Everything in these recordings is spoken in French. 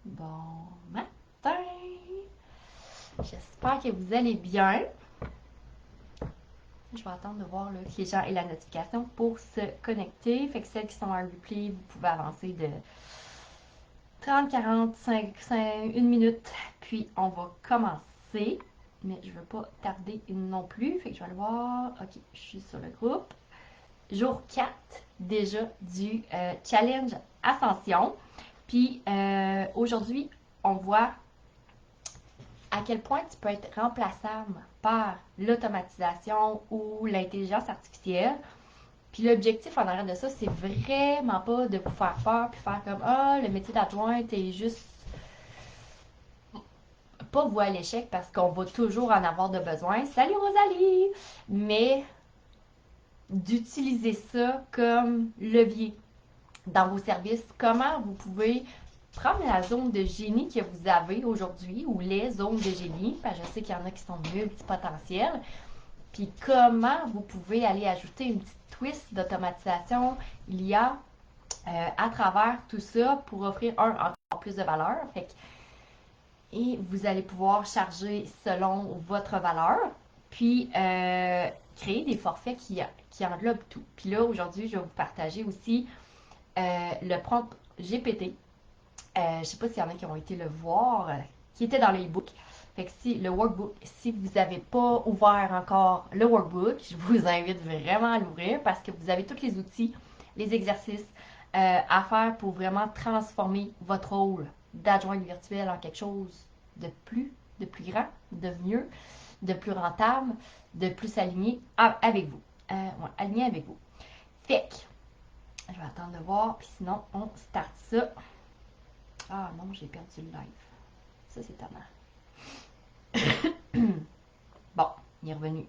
Bon matin! J'espère que vous allez bien. Je vais attendre de voir là, que les gens aient la notification pour se connecter. Fait que celles qui sont en replay, vous pouvez avancer de 30, 45, 1 minute. Puis on va commencer. Mais je ne veux pas tarder non plus. Fait que je vais aller voir. Ok, je suis sur le groupe. Jour 4 déjà du challenge Ascension. Puis aujourd'hui, on voit à quel point tu peux être remplaçable par l'automatisation ou l'intelligence artificielle. Puis l'objectif en arrière de ça, c'est vraiment pas de vous faire peur puis faire comme ah, le métier d'adjointe est juste pas voué à l'échec parce qu'on va toujours en avoir de besoin. Salut Rosalie! Mais d'utiliser ça comme levier dans vos services. Comment vous pouvez prendre la zone de génie que vous avez aujourd'hui ou les zones de génie, parce que je sais qu'il y en a qui sont multipotentiels, puis comment vous pouvez aller ajouter une petite twist d'automatisation il y a à travers tout ça pour offrir encore plus de valeur. Et vous allez pouvoir charger selon votre valeur, puis créer des forfaits qui englobent tout. Puis là, aujourd'hui, je vais vous partager aussi le prompt GPT. Je ne sais pas s'il y en a qui ont été le voir, qui était dans le e-book. Fait que si le workbook, si vous n'avez pas ouvert encore le workbook, je vous invite vraiment à l'ouvrir parce que vous avez tous les outils, les exercices à faire pour vraiment transformer votre rôle d'adjointe virtuelle en quelque chose de plus grand, de mieux, de plus rentable, de plus aligné avec vous. Ouais, aligné avec vous. Fait que, je vais attendre de voir, puis sinon, on start ça. Ah non, j'ai perdu le live. Ça, c'est tannant. Bon, il est revenu.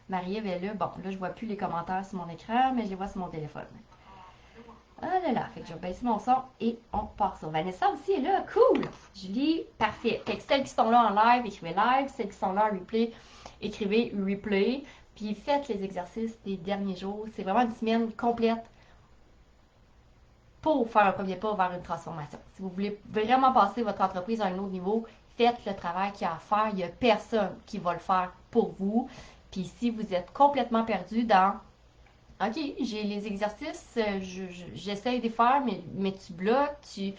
Marie-Ève est là. Bon, là, je vois plus les commentaires sur mon écran, mais je les vois sur mon téléphone. Ah là là, fait que je vais baisser mon son et on part sur. Vanessa aussi est là, cool! Julie, parfait. Fait que celles qui sont là en live, écrivez live. Celles qui sont là en replay, écrivez replay. Puis faites les exercices des derniers jours. C'est vraiment une semaine complète pour faire un premier pas vers une transformation. Si vous voulez vraiment passer votre entreprise à un autre niveau, faites le travail qu'il y a à faire. Il n'y a personne qui va le faire pour vous. Puis si vous êtes complètement perdu dans OK, j'ai les exercices, j'essaye de les faire, mais tu bloques, tu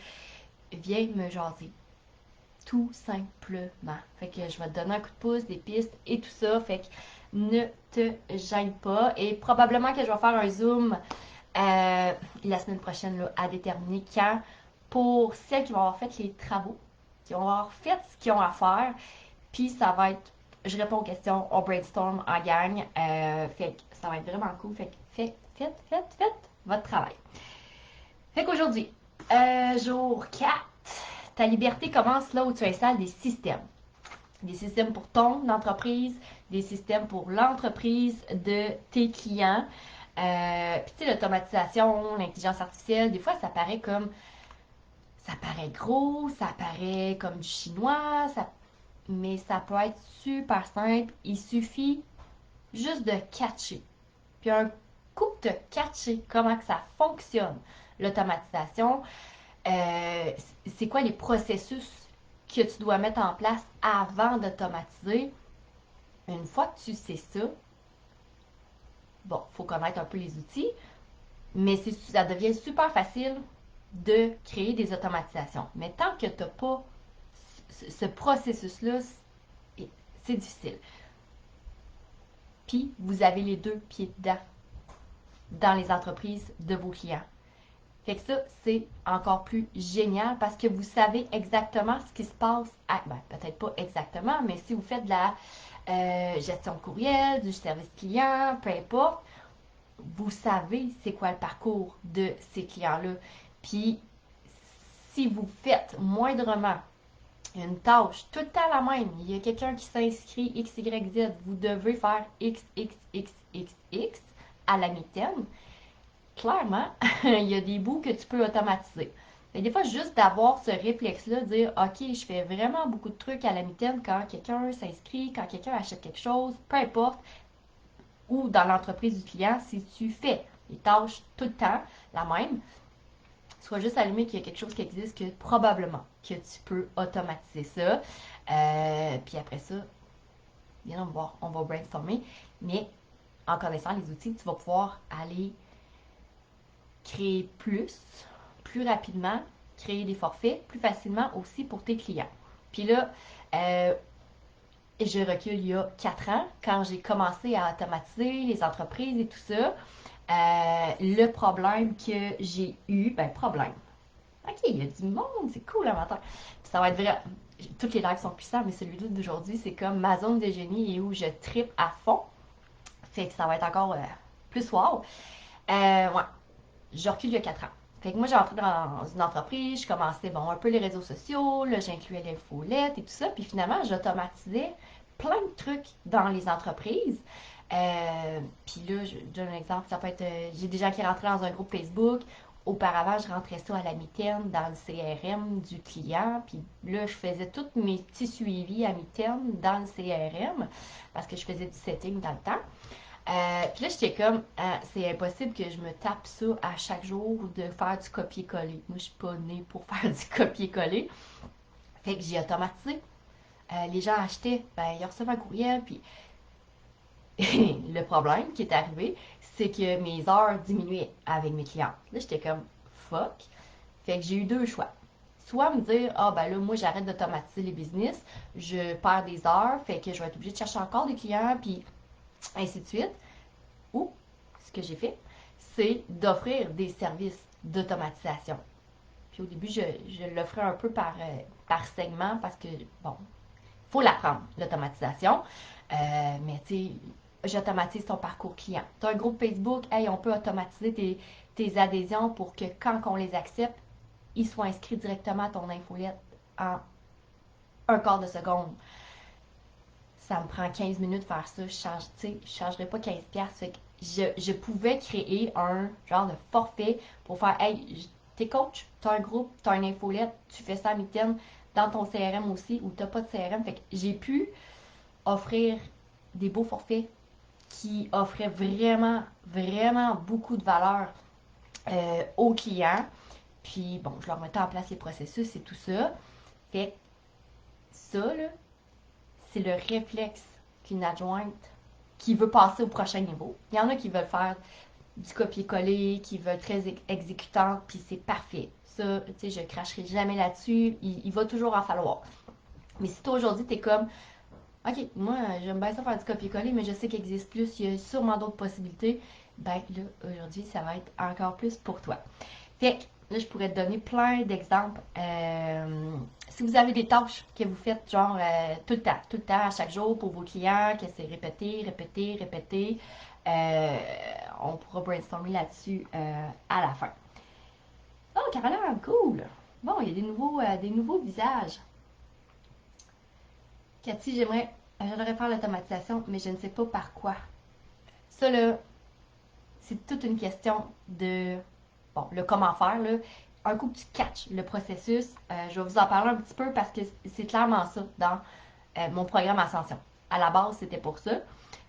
viens me jaser. Tout simplement. Fait que je vais te donner un coup de pouce, des pistes et tout ça. Fait que ne te gêne pas. Et probablement que je vais faire un zoom la semaine prochaine là, à déterminer quand pour celles qui vont avoir fait les travaux, qui vont avoir fait ce qu'ils ont à faire. Puis ça va être, je réponds aux questions, on brainstorm en gang. Fait que ça va être vraiment cool. Fait que faites votre travail. Fait qu'aujourd'hui, jour 4, ta liberté commence là où tu installes des systèmes. Des systèmes pour ton entreprise, des systèmes pour l'entreprise de tes clients. Puis tu sais, l'automatisation, l'intelligence artificielle, des fois ça paraît comme, ça paraît gros, ça paraît comme du chinois, mais ça peut être super simple. Il suffit juste de catcher. Puis un coup que tu as catché comment que ça fonctionne, l'automatisation, euh, c'est quoi les processus que tu dois mettre en place avant d'automatiser. Une fois que tu sais ça, bon, il faut connaître un peu les outils, mais ça devient super facile de créer des automatisations. Mais tant que tu n'as pas ce processus-là, c'est difficile. Puis, vous avez les deux pieds dedans dans les entreprises de vos clients. Fait que ça, c'est encore plus génial parce que vous savez exactement ce qui se passe. Peut-être pas exactement, mais si vous faites de la gestion de courriel, du service client, peu importe, vous savez c'est quoi le parcours de ces clients-là. Puis, si vous faites moindrement une tâche tout le temps la même, il y a quelqu'un qui s'inscrit X, Y, Z, vous devez faire X, X, X, X, X à la mitaine, clairement, il y a des bouts que tu peux automatiser. Mais des fois, juste d'avoir ce réflexe-là, de dire OK, je fais vraiment beaucoup de trucs à la mitaine quand quelqu'un s'inscrit, quand quelqu'un achète quelque chose, peu importe, ou dans l'entreprise du client, si tu fais les tâches tout le temps, la même, sois juste allumé qu'il y a quelque chose qui existe, que probablement que tu peux automatiser ça. Puis après ça, viens me voir, on va brainstormer. Mais en connaissant les outils, tu vas pouvoir aller créer plus rapidement, créer des forfaits plus facilement aussi pour tes clients. Puis là, je recule il y a 4 ans, quand j'ai commencé à automatiser les entreprises et tout ça. Le problème que j'ai eu, problème. Ok, il y a du monde, c'est cool l'inventaire. Ça va être vrai. Toutes les lives sont puissants, mais celui-là d'aujourd'hui, c'est comme ma zone de génie et où je tripe à fond. Fait que ça va être encore plus wow. Ouais, je recule il y a 4 ans. Fait que moi, j'ai entré dans une entreprise, je commençais, un peu les réseaux sociaux, là, j'incluais l'infolette et tout ça, puis finalement, j'automatisais plein de trucs dans les entreprises. Puis là, je donne un exemple, ça peut être, j'ai des gens qui rentraient dans un groupe Facebook. Auparavant, je rentrais ça à la mitaine dans le CRM du client. Puis là, je faisais tous mes petits suivis à mitaine dans le CRM parce que je faisais du setting dans le temps. Puis là, j'étais comme, c'est impossible que je me tape ça à chaque jour de faire du copier-coller. Moi, je suis pas née pour faire du copier-coller. Fait que j'ai automatisé. Les gens achetaient, ils recevaient un courriel, puis le problème qui est arrivé, c'est que mes heures diminuaient avec mes clients. Là, j'étais comme, fuck. Fait que j'ai eu deux choix. Soit me dire, là, moi, j'arrête d'automatiser les business, je perds des heures, fait que je vais être obligée de chercher encore des clients, puis ainsi de suite. Ou, ce que j'ai fait, c'est d'offrir des services d'automatisation. Puis au début, je l'offrais un peu par segment parce que, bon, il faut l'apprendre, l'automatisation. Mais tu sais, j'automatise ton parcours client. Tu as un groupe Facebook, hey, on peut automatiser tes adhésions pour que quand on les accepte, ils soient inscrits directement à ton infolette en un quart de seconde. Ça me prend 15 minutes de faire ça. Je ne changerais pas 15$. Fait que je pouvais créer un genre de forfait pour faire, hey, t'es coach, t'as un groupe, t'as une infolette, tu fais ça à mitaine dans ton CRM aussi ou t'as pas de CRM. Fait que j'ai pu offrir des beaux forfaits qui offraient vraiment, vraiment beaucoup de valeur aux clients. Puis bon, je leur mettais en place les processus et tout ça. Fait que ça, là, c'est le réflexe qu'une adjointe qui veut passer au prochain niveau. Il y en a qui veulent faire du copier-coller, qui veulent très exécutante, puis c'est parfait. Ça, tu sais, je cracherai jamais là-dessus. Il va toujours en falloir. Mais si toi aujourd'hui, t'es comme, OK, moi, j'aime bien ça faire du copier-coller, mais je sais qu'il existe plus, il y a sûrement d'autres possibilités, ben là, aujourd'hui, ça va être encore plus pour toi. Fait que là, je pourrais te donner plein d'exemples. Si vous avez des tâches que vous faites genre tout le temps, à chaque jour pour vos clients, que c'est répéter, répéter, répéter, on pourra brainstormer là-dessus à la fin. Oh, Caroline, cool! Bon, il y a des nouveaux visages. Cathy, j'aimerais faire l'automatisation, mais je ne sais pas par quoi. Ça, là, c'est toute une question de, le comment faire, là. Un coup que tu catches le processus, je vais vous en parler un petit peu parce que c'est clairement ça dans mon programme Ascension. À la base, c'était pour ça.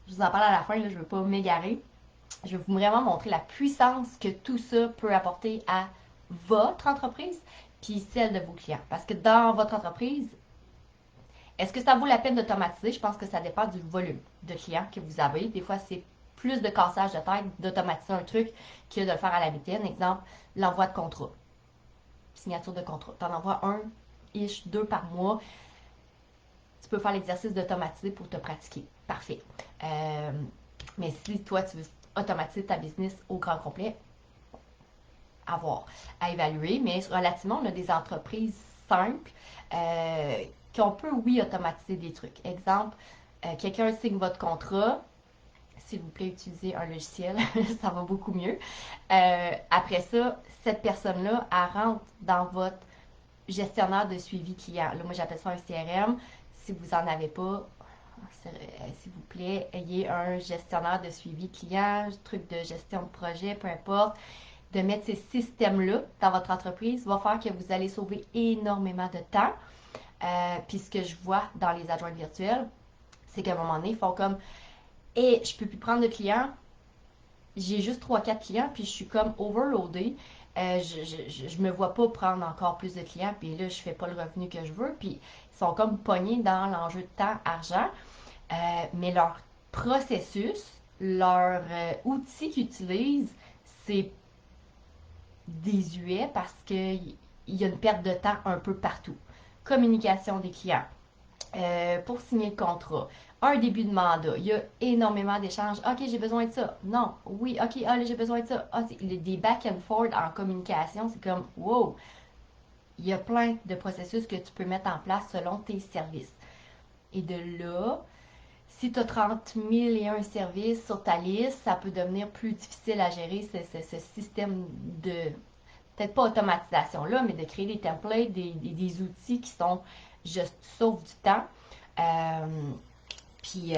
Je vous en parle à la fin, là, je ne veux pas m'égarer. Je vais vraiment montrer la puissance que tout ça peut apporter à votre entreprise puis celle de vos clients. Parce que dans votre entreprise, est-ce que ça vaut la peine d'automatiser? Je pense que ça dépend du volume de clients que vous avez. Des fois, c'est plus de cassage de tête d'automatiser un truc que de le faire à la mitaine. Exemple, l'envoi de contrat. Signature de contrat. Tu en envoies deux par mois. Tu peux faire l'exercice d'automatiser pour te pratiquer. Parfait. Mais si toi, tu veux automatiser ta business au grand complet, à voir, à évaluer. Mais relativement, on a des entreprises simples qu'on peut, oui, automatiser des trucs. Exemple, quelqu'un signe votre contrat, s'il vous plaît, utilisez un logiciel, ça va beaucoup mieux. Après ça, cette personne-là, elle rentre dans votre gestionnaire de suivi client. Là, moi, j'appelle ça un CRM. Si vous n'en avez pas, s'il vous plaît, ayez un gestionnaire de suivi client, truc de gestion de projet, peu importe. De mettre ces systèmes-là dans votre entreprise va faire que vous allez sauver énormément de temps. Puis ce que je vois dans les adjointes virtuelles, c'est qu'à un moment donné, ils font comme je peux plus prendre de clients, j'ai juste 3-4 clients, puis je suis comme overloadée. Je me vois pas prendre encore plus de clients, puis là, je fais pas le revenu que je veux, puis ils sont comme pognés dans l'enjeu de temps, argent, mais leur processus, leur outil qu'ils utilisent, c'est désuet parce qu'il y a une perte de temps un peu partout. Communication des clients, pour signer le contrat, un début de mandat, il y a énormément d'échanges. OK, j'ai besoin de ça. Non, oui, OK, là, j'ai besoin de ça. Ah, des back and forth en communication, c'est comme, wow, il y a plein de processus que tu peux mettre en place selon tes services. Et de là, si tu as 30 001 services sur ta liste, ça peut devenir plus difficile à gérer ce système de, peut-être pas automatisation là, mais de créer des templates, des outils qui sont juste sauvent du temps. Euh, puis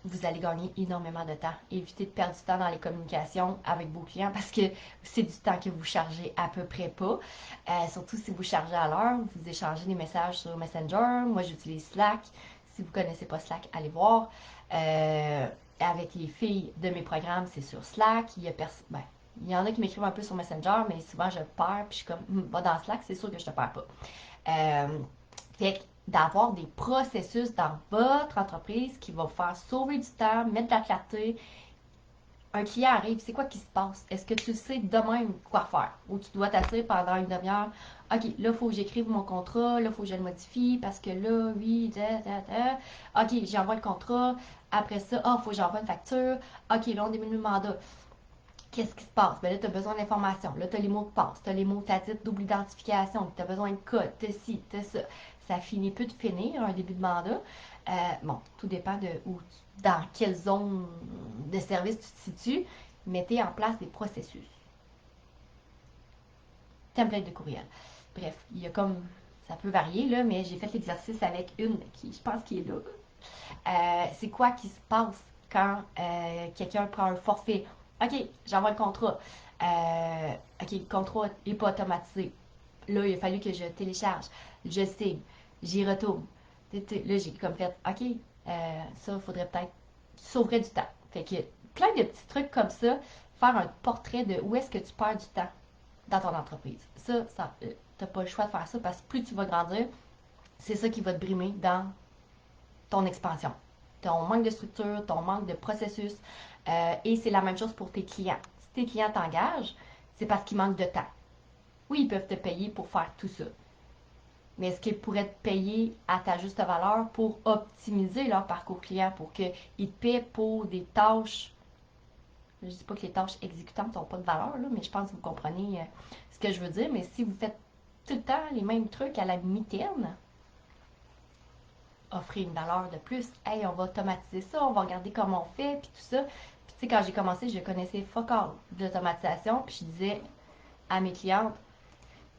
vous allez gagner énormément de temps. Évitez de perdre du temps dans les communications avec vos clients parce que c'est du temps que vous chargez à peu près pas. Surtout si vous chargez à l'heure, vous échangez des messages sur Messenger. Moi, j'utilise Slack. Si vous ne connaissez pas Slack, allez voir. Avec les filles de mes programmes, c'est sur Slack. Ben, il y en a qui m'écrivent un peu sur Messenger, mais souvent je perds, puis je suis comme, va dans Slack, c'est sûr que je te perds pas. Fait que d'avoir des processus dans votre entreprise qui vont vous faire sauver du temps, mettre de la clarté. Un client arrive, c'est quoi qui se passe? Est-ce que tu sais de même quoi faire? Ou tu dois t'asseoir pendant une demi-heure? OK, là, il faut que j'écrive mon contrat, là, il faut que je le modifie parce que là, oui, OK, j'envoie le contrat. Après ça, il faut que j'envoie une facture. OK, là, on diminue le mandat. Qu'est-ce qui se passe? Ben là, tu as besoin d'informations. Là, tu as les mots de passe, tu as les mots tadites double identification, tu as besoin de code, tu as ci, tu as ça. Ça finit plus de finir, un début de mandat. Bon, tout dépend de où, dans quelle zone de service tu te situes. Mettez en place des processus. Template de courriel. Bref, il y a comme, ça peut varier, là, mais j'ai fait l'exercice avec une qui, je pense, qui est là. C'est quoi qui se passe quand quelqu'un prend un forfait? OK, j'envoie le contrat. OK, le contrat n'est pas automatisé. Là, il a fallu que je télécharge. Je signe. J'y retourne. Là, j'ai comme fait, OK, ça, il faudrait peut-être sauverait du temps. Fait que plein de petits trucs comme ça, faire un portrait de où est-ce que tu perds du temps dans ton entreprise. Ça t'as pas le choix de faire ça parce que plus tu vas grandir, c'est ça qui va te brimer dans ton expansion, ton manque de structure, ton manque de processus. Et c'est la même chose pour tes clients. Si tes clients t'engagent, c'est parce qu'ils manquent de temps. Oui, ils peuvent te payer pour faire tout ça. Mais est-ce qu'ils pourraient te payer à ta juste valeur pour optimiser leur parcours client, pour qu'ils te paient pour des tâches? Je ne dis pas que les tâches exécutantes n'ont pas de valeur, là, mais je pense que vous comprenez ce que je veux dire. Mais si vous faites tout le temps les mêmes trucs à la mitaine, offrir une valeur de plus. Hey, on va automatiser ça, on va regarder comment on fait, puis tout ça. Puis tu sais, quand j'ai commencé, je connaissais fuck all de l'automatisation, puis je disais à mes clientes,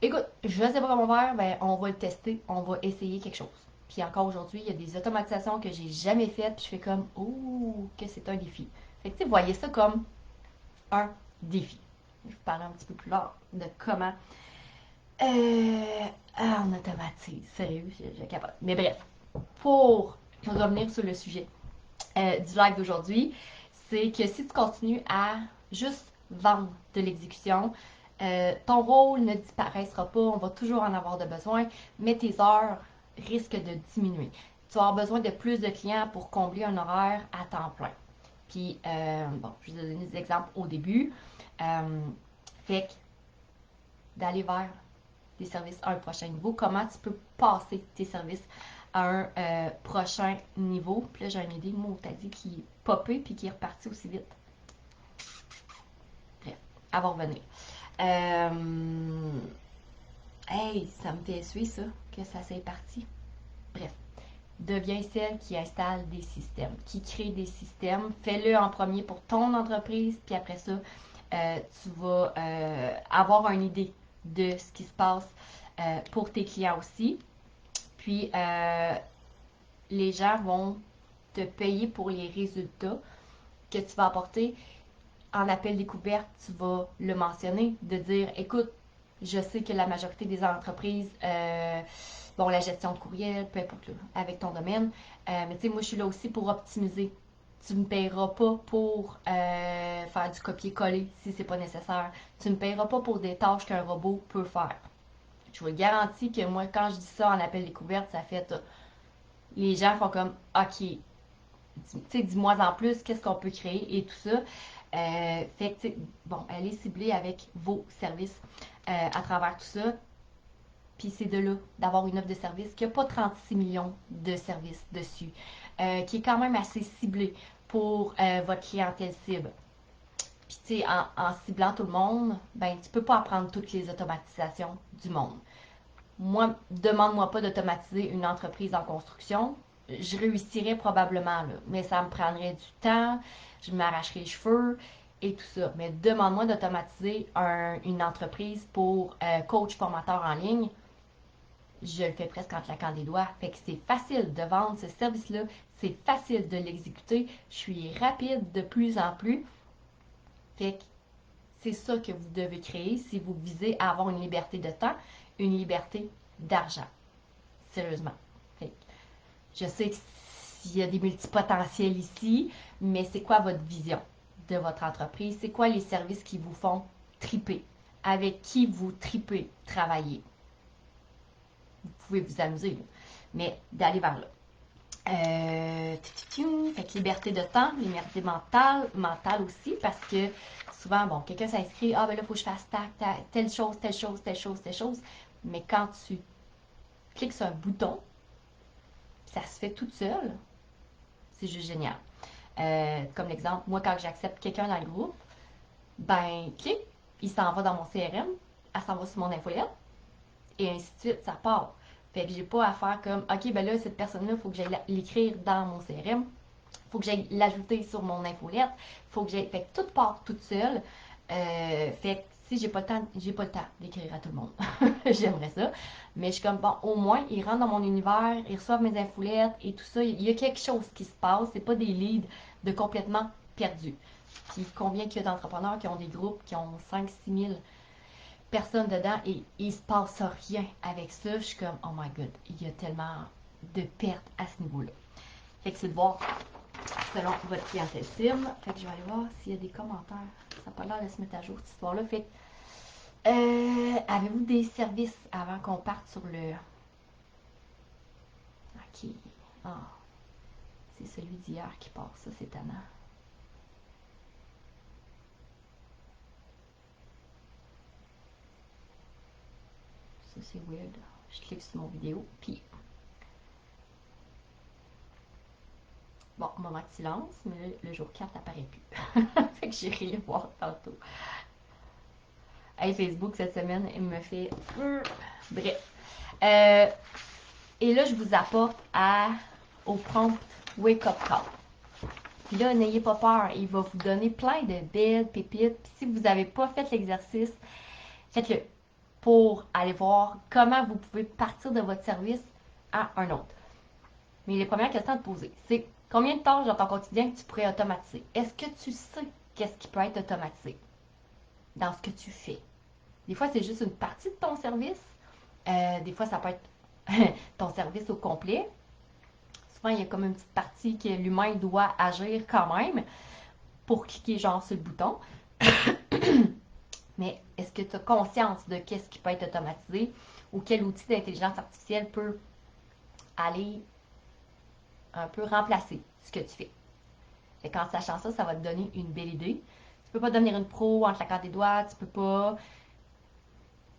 écoute, je sais pas comment faire, ben on va le tester, on va essayer quelque chose. Puis encore aujourd'hui, il y a des automatisations que j'ai jamais faites, puis je fais comme, oh, que c'est un défi. Fait que tu sais, voyez ça comme un défi. Je vais vous parler un petit peu plus tard de comment on automatise. Sérieux, je capote. Mais bref, pour revenir sur le sujet du live d'aujourd'hui, c'est que si tu continues à juste vendre de l'exécution, ton rôle ne disparaîtra pas, on va toujours en avoir de besoin, mais tes heures risquent de diminuer. Tu vas avoir besoin de plus de clients pour combler un horaire à temps plein. Puis, bon, je vais vous donner des exemples au début. Fait que d'aller vers des services à un prochain niveau, comment tu peux passer tes services à un prochain niveau. Puis là, j'ai une idée, moi, t'as dit qui est popé puis qui est reparti aussi vite. Bref, à va revenir. Hey, ça me fait suer ça, que ça s'est parti. Bref, deviens celle qui installe des systèmes, qui crée des systèmes. Fais-le en premier pour ton entreprise, puis après ça, tu vas avoir une idée de ce qui se passe pour tes clients aussi. Puis, les gens vont te payer pour les résultats que tu vas apporter. En appel découverte, tu vas le mentionner, de dire, écoute, je sais que la majorité des entreprises, la gestion de courriel, peu importe, là, avec ton domaine, mais tu sais, moi, je suis là aussi pour optimiser Tu ne me payeras pas pour faire du copier-coller si c'est pas nécessaire. Tu ne me payeras pas pour des tâches qu'un robot peut faire. Je vous garantis que moi, quand je dis ça en appel découverte, ça fait... les gens font comme, OK, tu sais, dis-moi en plus, qu'est-ce qu'on peut créer et tout ça. Fait que, bon, elle est ciblée avec vos services à travers tout ça. Puis c'est de là d'avoir une offre de service qui n'a pas 36 millions de services dessus, qui est quand même assez ciblée pour votre clientèle cible. Puis tu sais, en ciblant tout le monde, ben tu peux pas apprendre toutes les automatisations du monde. Moi, demande-moi pas d'automatiser une entreprise en construction. Je réussirais probablement, là, mais ça me prendrait du temps, je m'arracherais les cheveux et tout ça. Mais demande-moi d'automatiser une entreprise pour coach formateur en ligne. Je le fais presque en claquant des doigts. Fait que c'est facile de vendre ce service-là. C'est facile de l'exécuter. Je suis rapide de plus en plus. Fait que c'est ça que vous devez créer si vous visez à avoir une liberté de temps, une liberté d'argent. Sérieusement. Fait que je sais qu'il y a des multipotentiels ici, mais c'est quoi votre vision de votre entreprise? C'est quoi les services qui vous font triper? Avec qui vous tripez travailler? Vous pouvez vous amuser, là, mais d'aller vers là. Fait que liberté de temps, liberté mentale aussi, parce que souvent, bon, quelqu'un s'inscrit, ah ben là, il faut que je fasse telle chose, telle chose, telle chose, telle chose. Mais quand tu cliques sur un bouton, ça se fait tout seul. C'est juste génial. Comme l'exemple, moi, quand j'accepte quelqu'un dans le groupe, ben, clique, il s'en va dans mon CRM, elle s'en va sur mon infolette, et ainsi de suite, ça part. Fait que j'ai pas à faire comme, OK, ben là, cette personne-là, il faut que j'aille l'écrire dans mon CRM, il faut que j'aille l'ajouter sur mon infolette, faut que j'aille. Fait que tout part toute seule. Fait que si j'ai pas le temps, j'ai pas le temps d'écrire à tout le monde. J'aimerais ça. Mais je suis comme, bon, au moins, ils rentrent dans mon univers, ils reçoivent mes infolettes et tout ça. Il y a quelque chose qui se passe. C'est pas des leads de complètement perdus. Puis combien qu'il y a d'entrepreneurs qui ont des groupes qui ont 5-6 000 personnes dedans et il se passe rien avec ça. Je suis comme, oh my god, il y a tellement de pertes à ce niveau-là. Fait que c'est de voir selon votre clientèle cible. Fait que je vais aller voir s'il y a des commentaires. Ça n'a pas l'air de se mettre à jour cette histoire-là. Fait que, avez-vous des services avant qu'on parte sur le... Ok. Ah, c'est celui d'hier qui part. Ça, c'est tannant. Ça, c'est weird. Je clique sur mon vidéo, puis... Bon, moment de silence, mais le jour 4 n'apparaît plus. Fait que j'irai le voir tantôt. Hey, Facebook, cette semaine, il me fait... Bref. Et là, je vous apporte au prompt Wake Up Call. Puis là, n'ayez pas peur, il va vous donner plein de belles pépites. Puis si vous n'avez pas fait l'exercice, faites-le pour aller voir comment vous pouvez partir de votre service à un autre. Mais les premières questions à te poser, c'est combien de tâches dans ton quotidien que tu pourrais automatiser? Est-ce que tu sais qu'est-ce qui peut être automatisé dans ce que tu fais? Des fois, c'est juste une partie de ton service. Des fois, ça peut être ton service au complet. Souvent, il y a comme une petite partie que l'humain doit agir quand même pour cliquer genre sur le bouton. Mais est-ce que tu as conscience de qu'est-ce qui peut être automatisé ou quel outil d'intelligence artificielle peut aller un peu remplacer ce que tu fais? Et qu'en sachant ça, ça va te donner une belle idée. Tu peux pas devenir une pro en claquant des doigts, tu peux pas...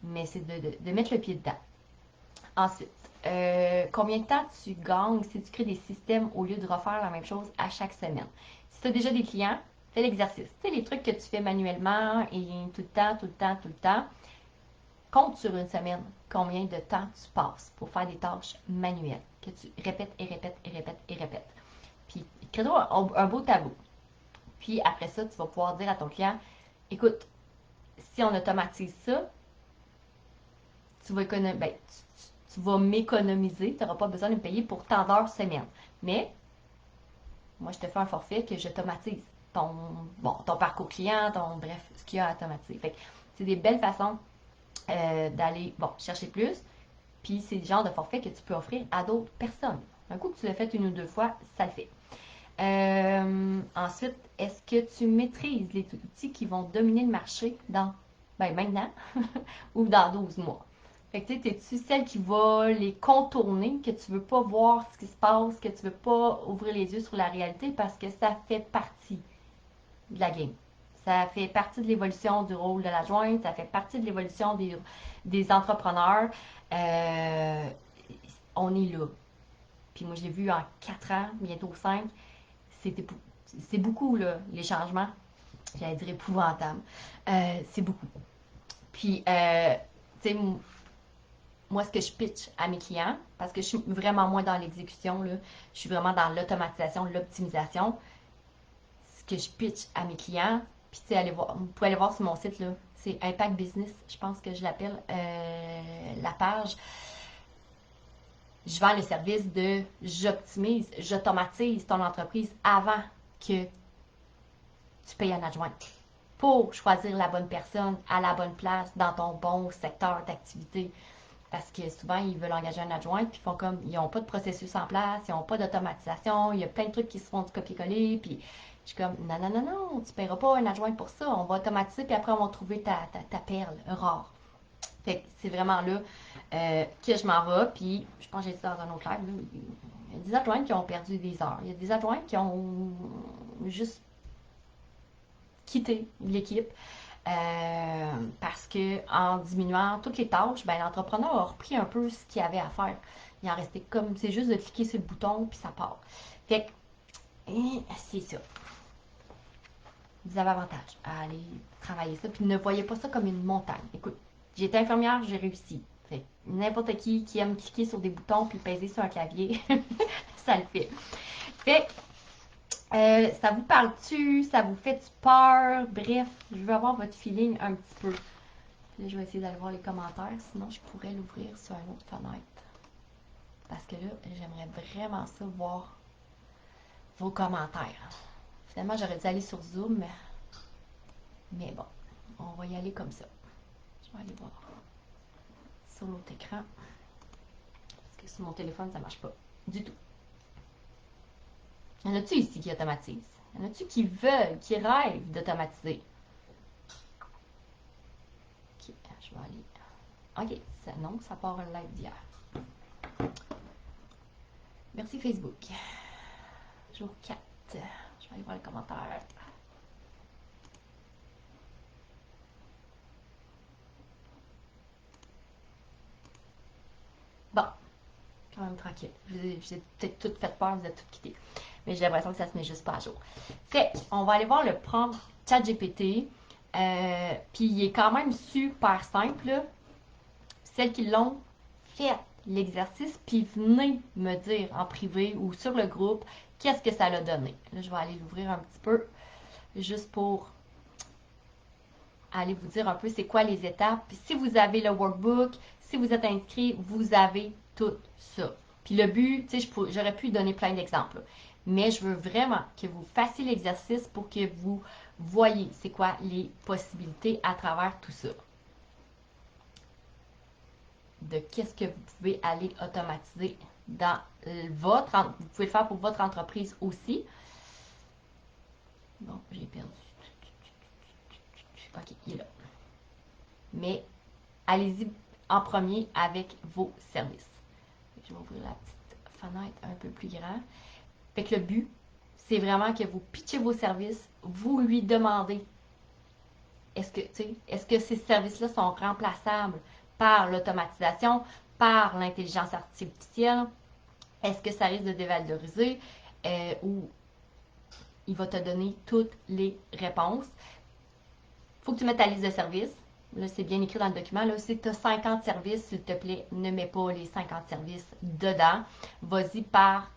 Mais c'est de mettre le pied dedans. Ensuite, combien de temps tu gagnes si tu crées des systèmes au lieu de refaire la même chose à chaque semaine? Si tu as déjà des clients, fais l'exercice. Tu sais, les trucs que tu fais manuellement et tout le temps, tout le temps, tout le temps, compte sur une semaine combien de temps tu passes pour faire des tâches manuelles que tu répètes et répètes et répètes et répètes. Puis, crée-toi un beau tableau. Puis, après ça, tu vas pouvoir dire à ton client, écoute, si on automatise ça, tu vas tu vas m'économiser, tu n'auras pas besoin de me payer pour tant d'heures semaine. Mais, moi, je te fais un forfait que j'automatise ton parcours client, bref, ce qu'il y a à automatiser. Fait que c'est des belles façons d'aller, chercher plus. Puis, c'est le genre de forfait que tu peux offrir à d'autres personnes. Un coup que tu l'as fait une ou deux fois, ça le fait. Ensuite, est-ce que tu maîtrises les outils qui vont dominer le marché maintenant ou dans 12 mois? Fait que tu sais, es-tu celle qui va les contourner, que tu veux pas voir ce qui se passe, que tu veux pas ouvrir les yeux sur la réalité parce que ça fait partie de la game. Ça fait partie de l'évolution du rôle de l'adjointe, ça fait partie de l'évolution des entrepreneurs. Euh, on est là. Puis moi, je l'ai vu en 4 ans, bientôt 5. C'est beaucoup, là, les changements. J'allais dire épouvantable. C'est beaucoup. Puis, tu sais, moi, ce que je pitch à mes clients, parce que je suis vraiment moins dans l'exécution, là, je suis vraiment dans l'automatisation, l'optimisation. Ce que je pitch à mes clients, puis tu sais, allez voir, vous pouvez aller voir sur mon site, là, c'est Impact Business, je pense que je l'appelle, la page. Je vends le service de j'optimise, j'automatise ton entreprise avant que tu payes un adjoint pour choisir la bonne personne à la bonne place dans ton bon secteur d'activité. Parce que souvent, ils veulent engager un adjoint, puis ils font comme, ils n'ont pas de processus en place, ils n'ont pas d'automatisation, il y a plein de trucs qui se font du copier-coller, puis je suis comme, non, non, non, non, tu ne paieras pas un adjoint pour ça, on va automatiser, puis après, on va trouver ta perle rare. Fait que c'est vraiment là que je m'en vais, puis je pense que j'ai dit dans un autre live, là, il y a des adjoints qui ont perdu des heures, il y a des adjoints qui ont juste quitté l'équipe, parce que en diminuant toutes les tâches, ben, l'entrepreneur a repris un peu ce qu'il avait à faire. Il en restait comme, c'est juste de cliquer sur le bouton puis ça part. Fait que, c'est ça. Vous avez avantage à aller travailler ça, puis ne voyez pas ça comme une montagne. Écoute, j'ai été infirmière, j'ai réussi. Fait que n'importe qui aime cliquer sur des boutons puis peser sur un clavier, ça le fait. Fait que, ça vous parle-tu? Ça vous fait-tu peur? Bref, je veux avoir votre feeling un petit peu. Là, je vais essayer d'aller voir les commentaires, sinon je pourrais l'ouvrir sur une autre fenêtre. Parce que là, j'aimerais vraiment ça voir vos commentaires. Finalement, j'aurais dû aller sur Zoom, mais bon, on va y aller comme ça. Je vais aller voir sur l'autre écran. Parce que sur mon téléphone, ça marche pas du tout. Y en a-tu ici qui automatisent? Y en a-tu qui veulent, qui rêvent d'automatiser? Ok, je vais aller. Ok, non, ça part un live d'hier. Merci Facebook. Jour 4. Je vais aller voir les commentaires. Bon, quand même tranquille. J'ai peut-être tout fait peur, vous êtes toutes quittés. Mais j'ai l'impression que ça se met juste pas à jour. Fait, on va aller voir le prompt ChatGPT. Puis il est quand même super simple. Là. Celles qui l'ont fait l'exercice, puis venez me dire en privé ou sur le groupe qu'est-ce que ça l'a donné. Là, je vais aller l'ouvrir un petit peu, juste pour aller vous dire un peu c'est quoi les étapes. Puis si vous avez le workbook, si vous êtes inscrit, vous avez tout ça. Puis le but, tu sais, j'aurais pu donner plein d'exemples. Mais je veux vraiment que vous fassiez l'exercice pour que vous voyez c'est quoi les possibilités à travers tout ça. De qu'est-ce que vous pouvez aller automatiser dans votre... Vous pouvez le faire pour votre entreprise aussi. Bon, j'ai perdu. OK, il est là. Mais allez-y en premier avec vos services. Je vais ouvrir la petite fenêtre un peu plus grande. Fait que le but, c'est vraiment que vous pitchez vos services, vous lui demandez est-ce que ces services-là sont remplaçables par l'automatisation, par l'intelligence artificielle? Est-ce que ça risque de dévaloriser ou il va te donner toutes les réponses? Il faut que tu mettes ta liste de services. Là, c'est bien écrit dans le document. Là, si tu as 50 services, s'il te plaît, ne mets pas les 50 services dedans. Vas-y par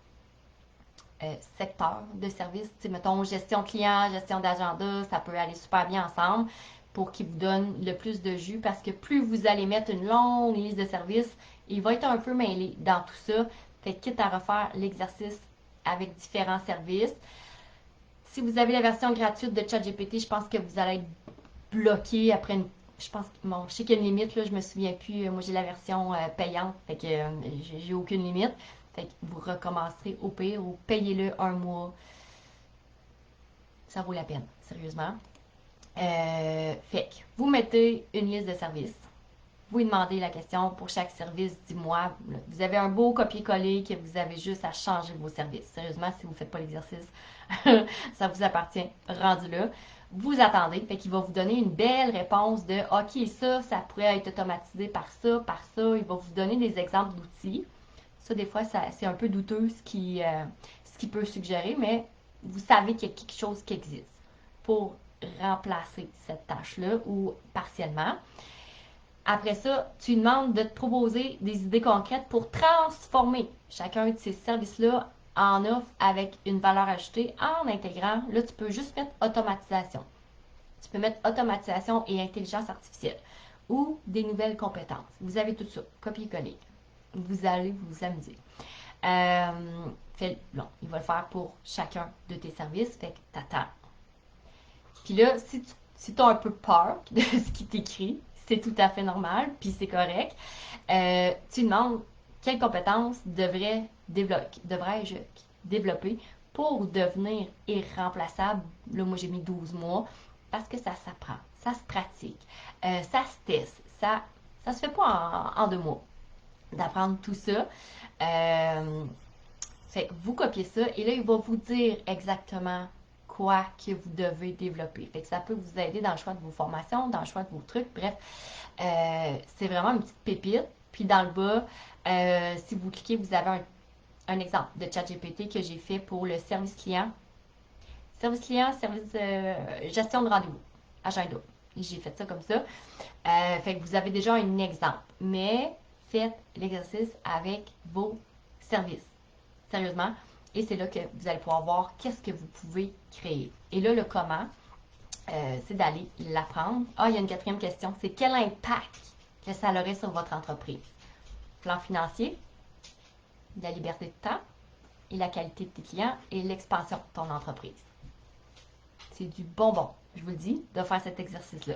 secteur de service. Tu sais, mettons, gestion client, gestion d'agenda, ça peut aller super bien ensemble pour qu'il vous donne le plus de jus parce que plus vous allez mettre une longue liste de services, il va être un peu mêlé dans tout ça. Fait que quitte à refaire l'exercice avec différents services. Si vous avez la version gratuite de ChatGPT, je pense que vous allez être bloqué après une. Je pense que bon, je sais qu'il y a une limite, là, je me souviens plus. Moi j'ai la version payante, fait que j'ai aucune limite. Fait que vous recommencerez au pire ou payez-le un mois. Ça vaut la peine, sérieusement. Fait que vous mettez une liste de services. Vous lui demandez la question pour chaque service, dis-moi. Vous avez un beau copier-coller que vous avez juste à changer vos services. Sérieusement, si vous ne faites pas l'exercice, ça vous appartient. Rendu là. Vous attendez. Fait qu'il va vous donner une belle réponse de OK, ça pourrait être automatisé par ça, par ça. Il va vous donner des exemples d'outils. Ça, des fois, c'est un peu douteux ce qu'il peut suggérer, mais vous savez qu'il y a quelque chose qui existe pour remplacer cette tâche-là ou partiellement. Après ça, tu lui demandes de te proposer des idées concrètes pour transformer chacun de ces services-là en offre avec une valeur ajoutée en intégrant. Là, tu peux juste mettre automatisation. Tu peux mettre automatisation et intelligence artificielle ou des nouvelles compétences. Vous avez tout ça, copier-coller. Vous allez vous amuser. Bon, il va le faire pour chacun de tes services, fait que t'attends. Puis là, si tu as un peu peur de ce qui t'écrit, c'est tout à fait normal, puis c'est correct. Tu demandes quelles compétences devrais-je développer pour devenir irremplaçable. Là, moi, j'ai mis 12 mois parce que ça s'apprend, ça se pratique, ça se teste, ça se fait pas en 2 mois d'apprendre tout ça. Fait que vous copiez ça et là, il va vous dire exactement quoi que vous devez développer. Fait que ça peut vous aider dans le choix de vos formations, dans le choix de vos trucs. Bref, c'est vraiment une petite pépite. Puis dans le bas, si vous cliquez, vous avez un exemple de ChatGPT que j'ai fait pour le service client. Service client, service gestion de rendez-vous, agenda. J'ai fait ça comme ça. Fait que vous avez déjà un exemple. Mais faites l'exercice avec vos services. Sérieusement. Et c'est là que vous allez pouvoir voir qu'est-ce que vous pouvez créer. Et là, le comment, c'est d'aller l'apprendre. Ah, il y a une quatrième question. C'est quel impact que ça aurait sur votre entreprise? Plan financier, la liberté de temps et la qualité de tes clients et l'expansion de ton entreprise. C'est du bonbon, je vous le dis, de faire cet exercice-là.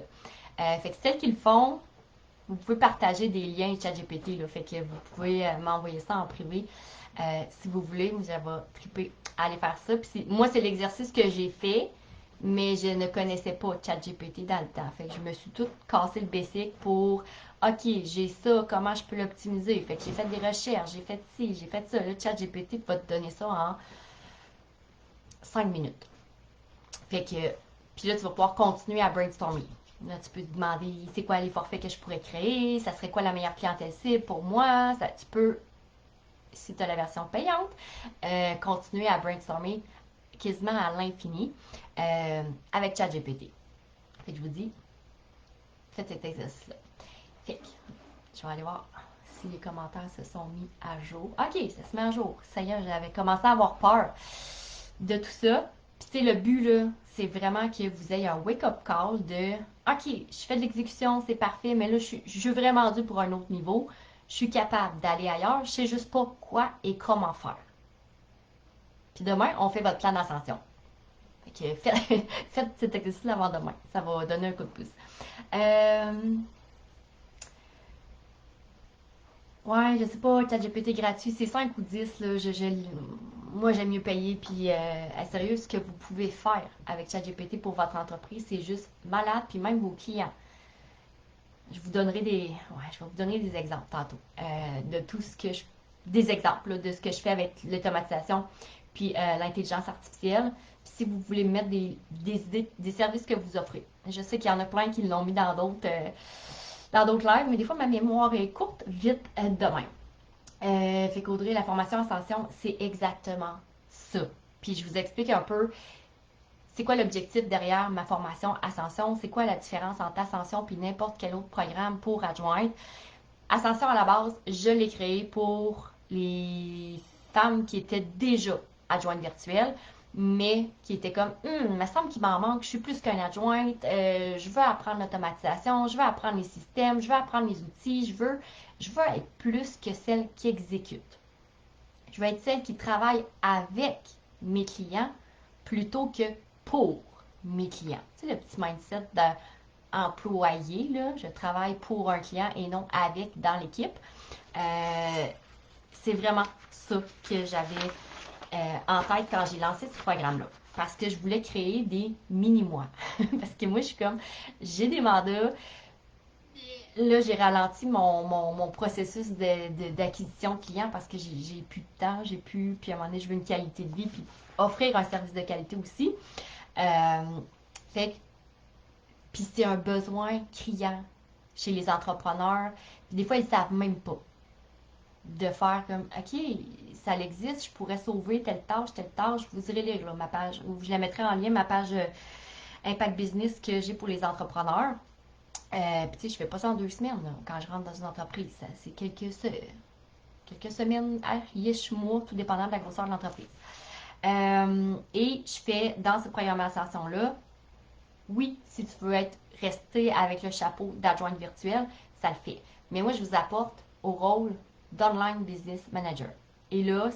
Fait que celles qui le font, vous pouvez partager des liens ChatGPT, là, fait que vous pouvez m'envoyer ça en privé si vous voulez. Vous allez triper à aller faire ça. Puis moi, c'est l'exercice que j'ai fait, mais je ne connaissais pas ChatGPT dans le temps. Fait que je me suis tout cassé le basic pour OK, j'ai ça, comment je peux l'optimiser? Fait que j'ai fait des recherches, j'ai fait ci, j'ai fait ça. Là, ChatGPT va te donner ça en 5 minutes. Fait que, puis là, tu vas pouvoir continuer à brainstormer. Là, tu peux te demander c'est quoi les forfaits que je pourrais créer, ça serait quoi la meilleure clientèle cible pour moi. Ça, tu peux, si tu as la version payante, continuer à brainstormer quasiment à l'infini avec ChatGPT. Fait que je vous dis, faites cet exercice-là. Fait que, je vais aller voir si les commentaires se sont mis à jour. OK, ça se met à jour. Ça y est, j'avais commencé à avoir peur de tout ça. Puis c'est le but, là, c'est vraiment que vous ayez un wake-up call de OK, je fais de l'exécution, c'est parfait, mais là, je suis vraiment dû pour un autre niveau. Je suis capable d'aller ailleurs, je sais juste pas quoi et comment faire. Puis demain, on fait votre plan d'ascension. Fait que faites cet exercice avant demain. Ça va donner un coup de pouce. Ouais, je sais pas, ChatGPT gratuit, c'est 5 ou 10, là. Moi, j'aime mieux payer. Puis, à sérieux, ce que vous pouvez faire avec ChatGPT pour votre entreprise, c'est juste malade. Puis même vos clients. Je vais vous donner des exemples tantôt de tout ce que des exemples là, de ce que je fais avec l'automatisation puis l'intelligence artificielle. Puis si vous voulez mettre des idées, des services que vous offrez. Je sais qu'il y en a plein qui l'ont mis dans d'autres lives, mais des fois ma mémoire est courte, vite demain. Fait qu'Audrey, la formation Ascension, c'est exactement ça. Puis je vous explique un peu c'est quoi l'objectif derrière ma formation Ascension, c'est quoi la différence entre Ascension puis n'importe quel autre programme pour adjointe. Ascension, à la base, je l'ai créé pour les femmes qui étaient déjà adjointes virtuelles, mais qui étaient comme, il me semble qu'il m'en manque, je suis plus qu'une adjointe, je veux apprendre l'automatisation, je veux apprendre les systèmes, je veux apprendre les outils, je veux être plus que celle qui exécute. Je veux être celle qui travaille avec mes clients plutôt que pour mes clients. Tu sais, le petit mindset d'employé, là, je travaille pour un client et non avec dans l'équipe. C'est vraiment ça que j'avais en tête quand j'ai lancé ce programme-là. parce que je voulais créer des mini-mois. Parce que moi, je suis comme, j'ai des mandats, là, j'ai ralenti mon processus d'acquisition de clients parce que j'ai plus de temps, puis à un moment donné, je veux une qualité de vie, puis offrir un service de qualité aussi. Euh, fait que, puis c'est un besoin criant chez les entrepreneurs. Puis des fois, ils savent même pas de faire comme, OK, ça existe, je pourrais sauver telle tâche, vous irez lire là, ma page, ou je la mettrai en lien, ma page Impact Business que j'ai pour les entrepreneurs. Puis tu sais, je fais pas ça en 2 semaines là, quand je rentre dans une entreprise. C'est quelques semaines, mois, tout dépendant de la grosseur de l'entreprise. Et je fais dans cette programmation-là, oui, si tu veux rester avec le chapeau d'adjointe virtuelle, ça le fait. Mais moi, je vous apporte au rôle d'online business manager. Et là,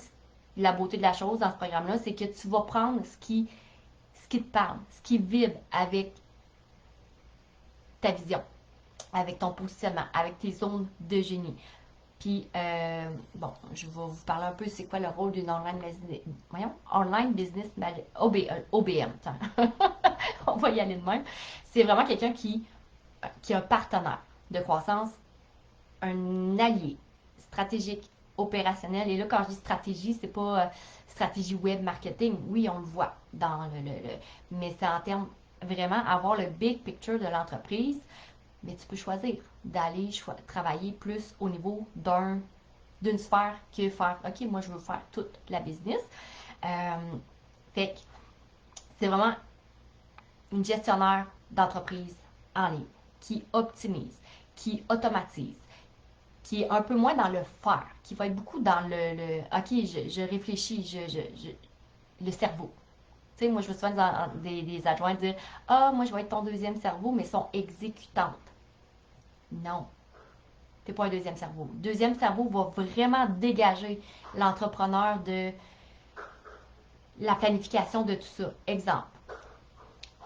la beauté de la chose dans ce programme-là, c'est que tu vas prendre ce qui te parle, ce qui vibre avec ta vision, avec ton positionnement, avec tes zones de génie. Puis, bon, je vais vous parler un peu c'est quoi le rôle d'une online business OBM. On va y aller de même. C'est vraiment quelqu'un qui est un partenaire de croissance, un allié stratégique, opérationnel. Et là, quand je dis stratégie, c'est pas stratégie web marketing. Oui, on le voit dans mais c'est en termes vraiment avoir le big picture de l'entreprise. Mais tu peux choisir d'aller travailler plus au niveau d'une sphère que faire OK, moi je veux faire toute la business. Euh, fait que c'est vraiment une gestionnaire d'entreprise en ligne qui optimise, qui automatise, qui est un peu moins dans le faire, qui va être beaucoup dans OK, je réfléchis, le cerveau. Tu sais, moi, je me souviens des adjoints dire Ah, moi, je vais être ton deuxième cerveau, mais sont exécutantes. Non, t'es pas un deuxième cerveau. Le deuxième cerveau va vraiment dégager l'entrepreneur de la planification de tout ça. Exemple.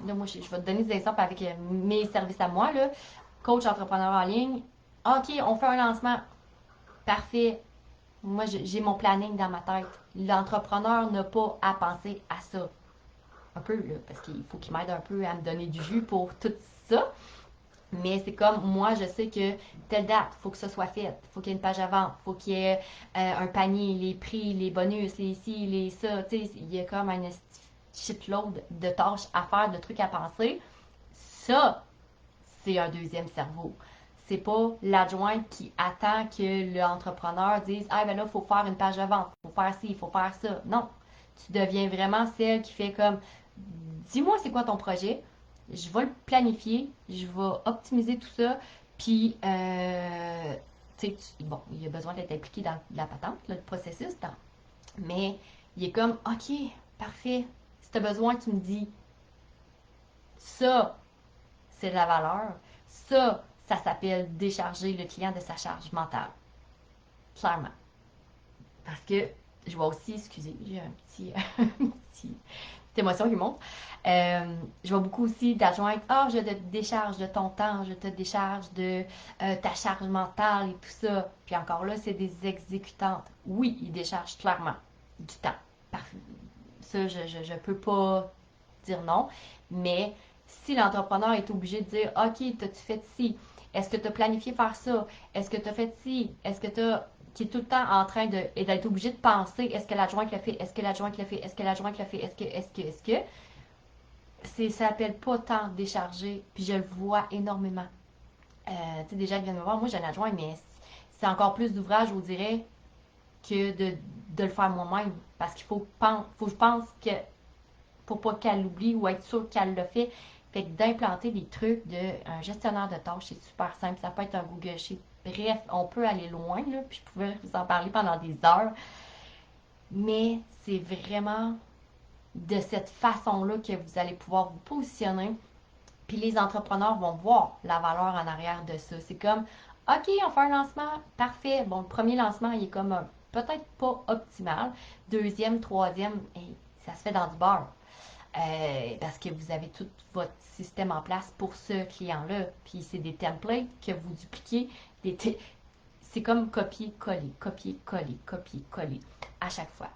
Là, moi, je vais te donner des exemples avec mes services à moi. Là. Coach entrepreneur en ligne. OK, on fait un lancement. Parfait. Moi, j'ai mon planning dans ma tête. L'entrepreneur n'a pas à penser à ça. Un peu, là, parce qu'il faut qu'il m'aide un peu à me donner du jus pour tout ça. Mais c'est comme, moi, je sais que telle date, il faut que ça soit fait. Il faut qu'il y ait une page à vente. Il faut qu'il y ait un panier, les prix, les bonus, les ci, les ça. Tu sais, il y a comme un shitload de tâches à faire, de trucs à penser. Ça, c'est un deuxième cerveau. C'est pas l'adjointe qui attend que l'entrepreneur dise Ah, ben là, il faut faire une page de vente, il faut faire ci, il faut faire ça. Non. Tu deviens vraiment celle qui fait comme Dis-moi c'est quoi ton projet, je vais le planifier, je vais optimiser tout ça, puis, tu sais, bon, il y a besoin d'être impliqué dans la patente, là, le processus, mais il est comme Ok, parfait. Si tu as besoin, tu me dis ça, c'est de la valeur. Ça s'appelle décharger le client de sa charge mentale. Clairement. Parce que je vois aussi, excusez, j'ai un petit, petite émotion qui monte. Je vois beaucoup aussi d'adjointes. Ah, je te décharge de ton temps, je te décharge de ta charge mentale et tout ça. Puis encore là, c'est des exécutantes. Oui, ils déchargent clairement du temps. Parfait. Ça, je peux pas dire non. Mais si l'entrepreneur est obligé de dire OK, t'as-tu fait ci? Est-ce que tu as planifié faire ça? Est-ce que tu as fait ci? Est-ce que tu as qui est tout le temps en train d'être obligé de penser est-ce que l'adjointe le fait? Est-ce que l'adjointe le fait? Est-ce que l'adjointe le fait? Est-ce que ça s'appelle pas tant décharger, puis je le vois énormément. Tu sais, des gens qui viennent me voir, moi j'ai un adjoint, mais c'est encore plus d'ouvrage, je vous dirais, que de le faire moi-même. Parce qu'il faut que je pense que pour pas qu'elle l'oublie ou être sûre qu'elle le fait. Fait que d'implanter des trucs d'un gestionnaire de tâches, c'est super simple. Ça peut être un Google Sheet. Bref, on peut aller loin, là, puis je pouvais vous en parler pendant des heures. Mais c'est vraiment de cette façon-là que vous allez pouvoir vous positionner. Puis les entrepreneurs vont voir la valeur en arrière de ça. C'est comme, OK, on fait un lancement, parfait. Bon, le premier lancement, il est comme peut-être pas optimal. Deuxième, troisième, hey, ça se fait dans du beurre. Parce que vous avez tout votre système en place pour ce client-là. Puis c'est des templates que vous dupliquez. C'est comme copier-coller, copier-coller, copier-coller à chaque fois.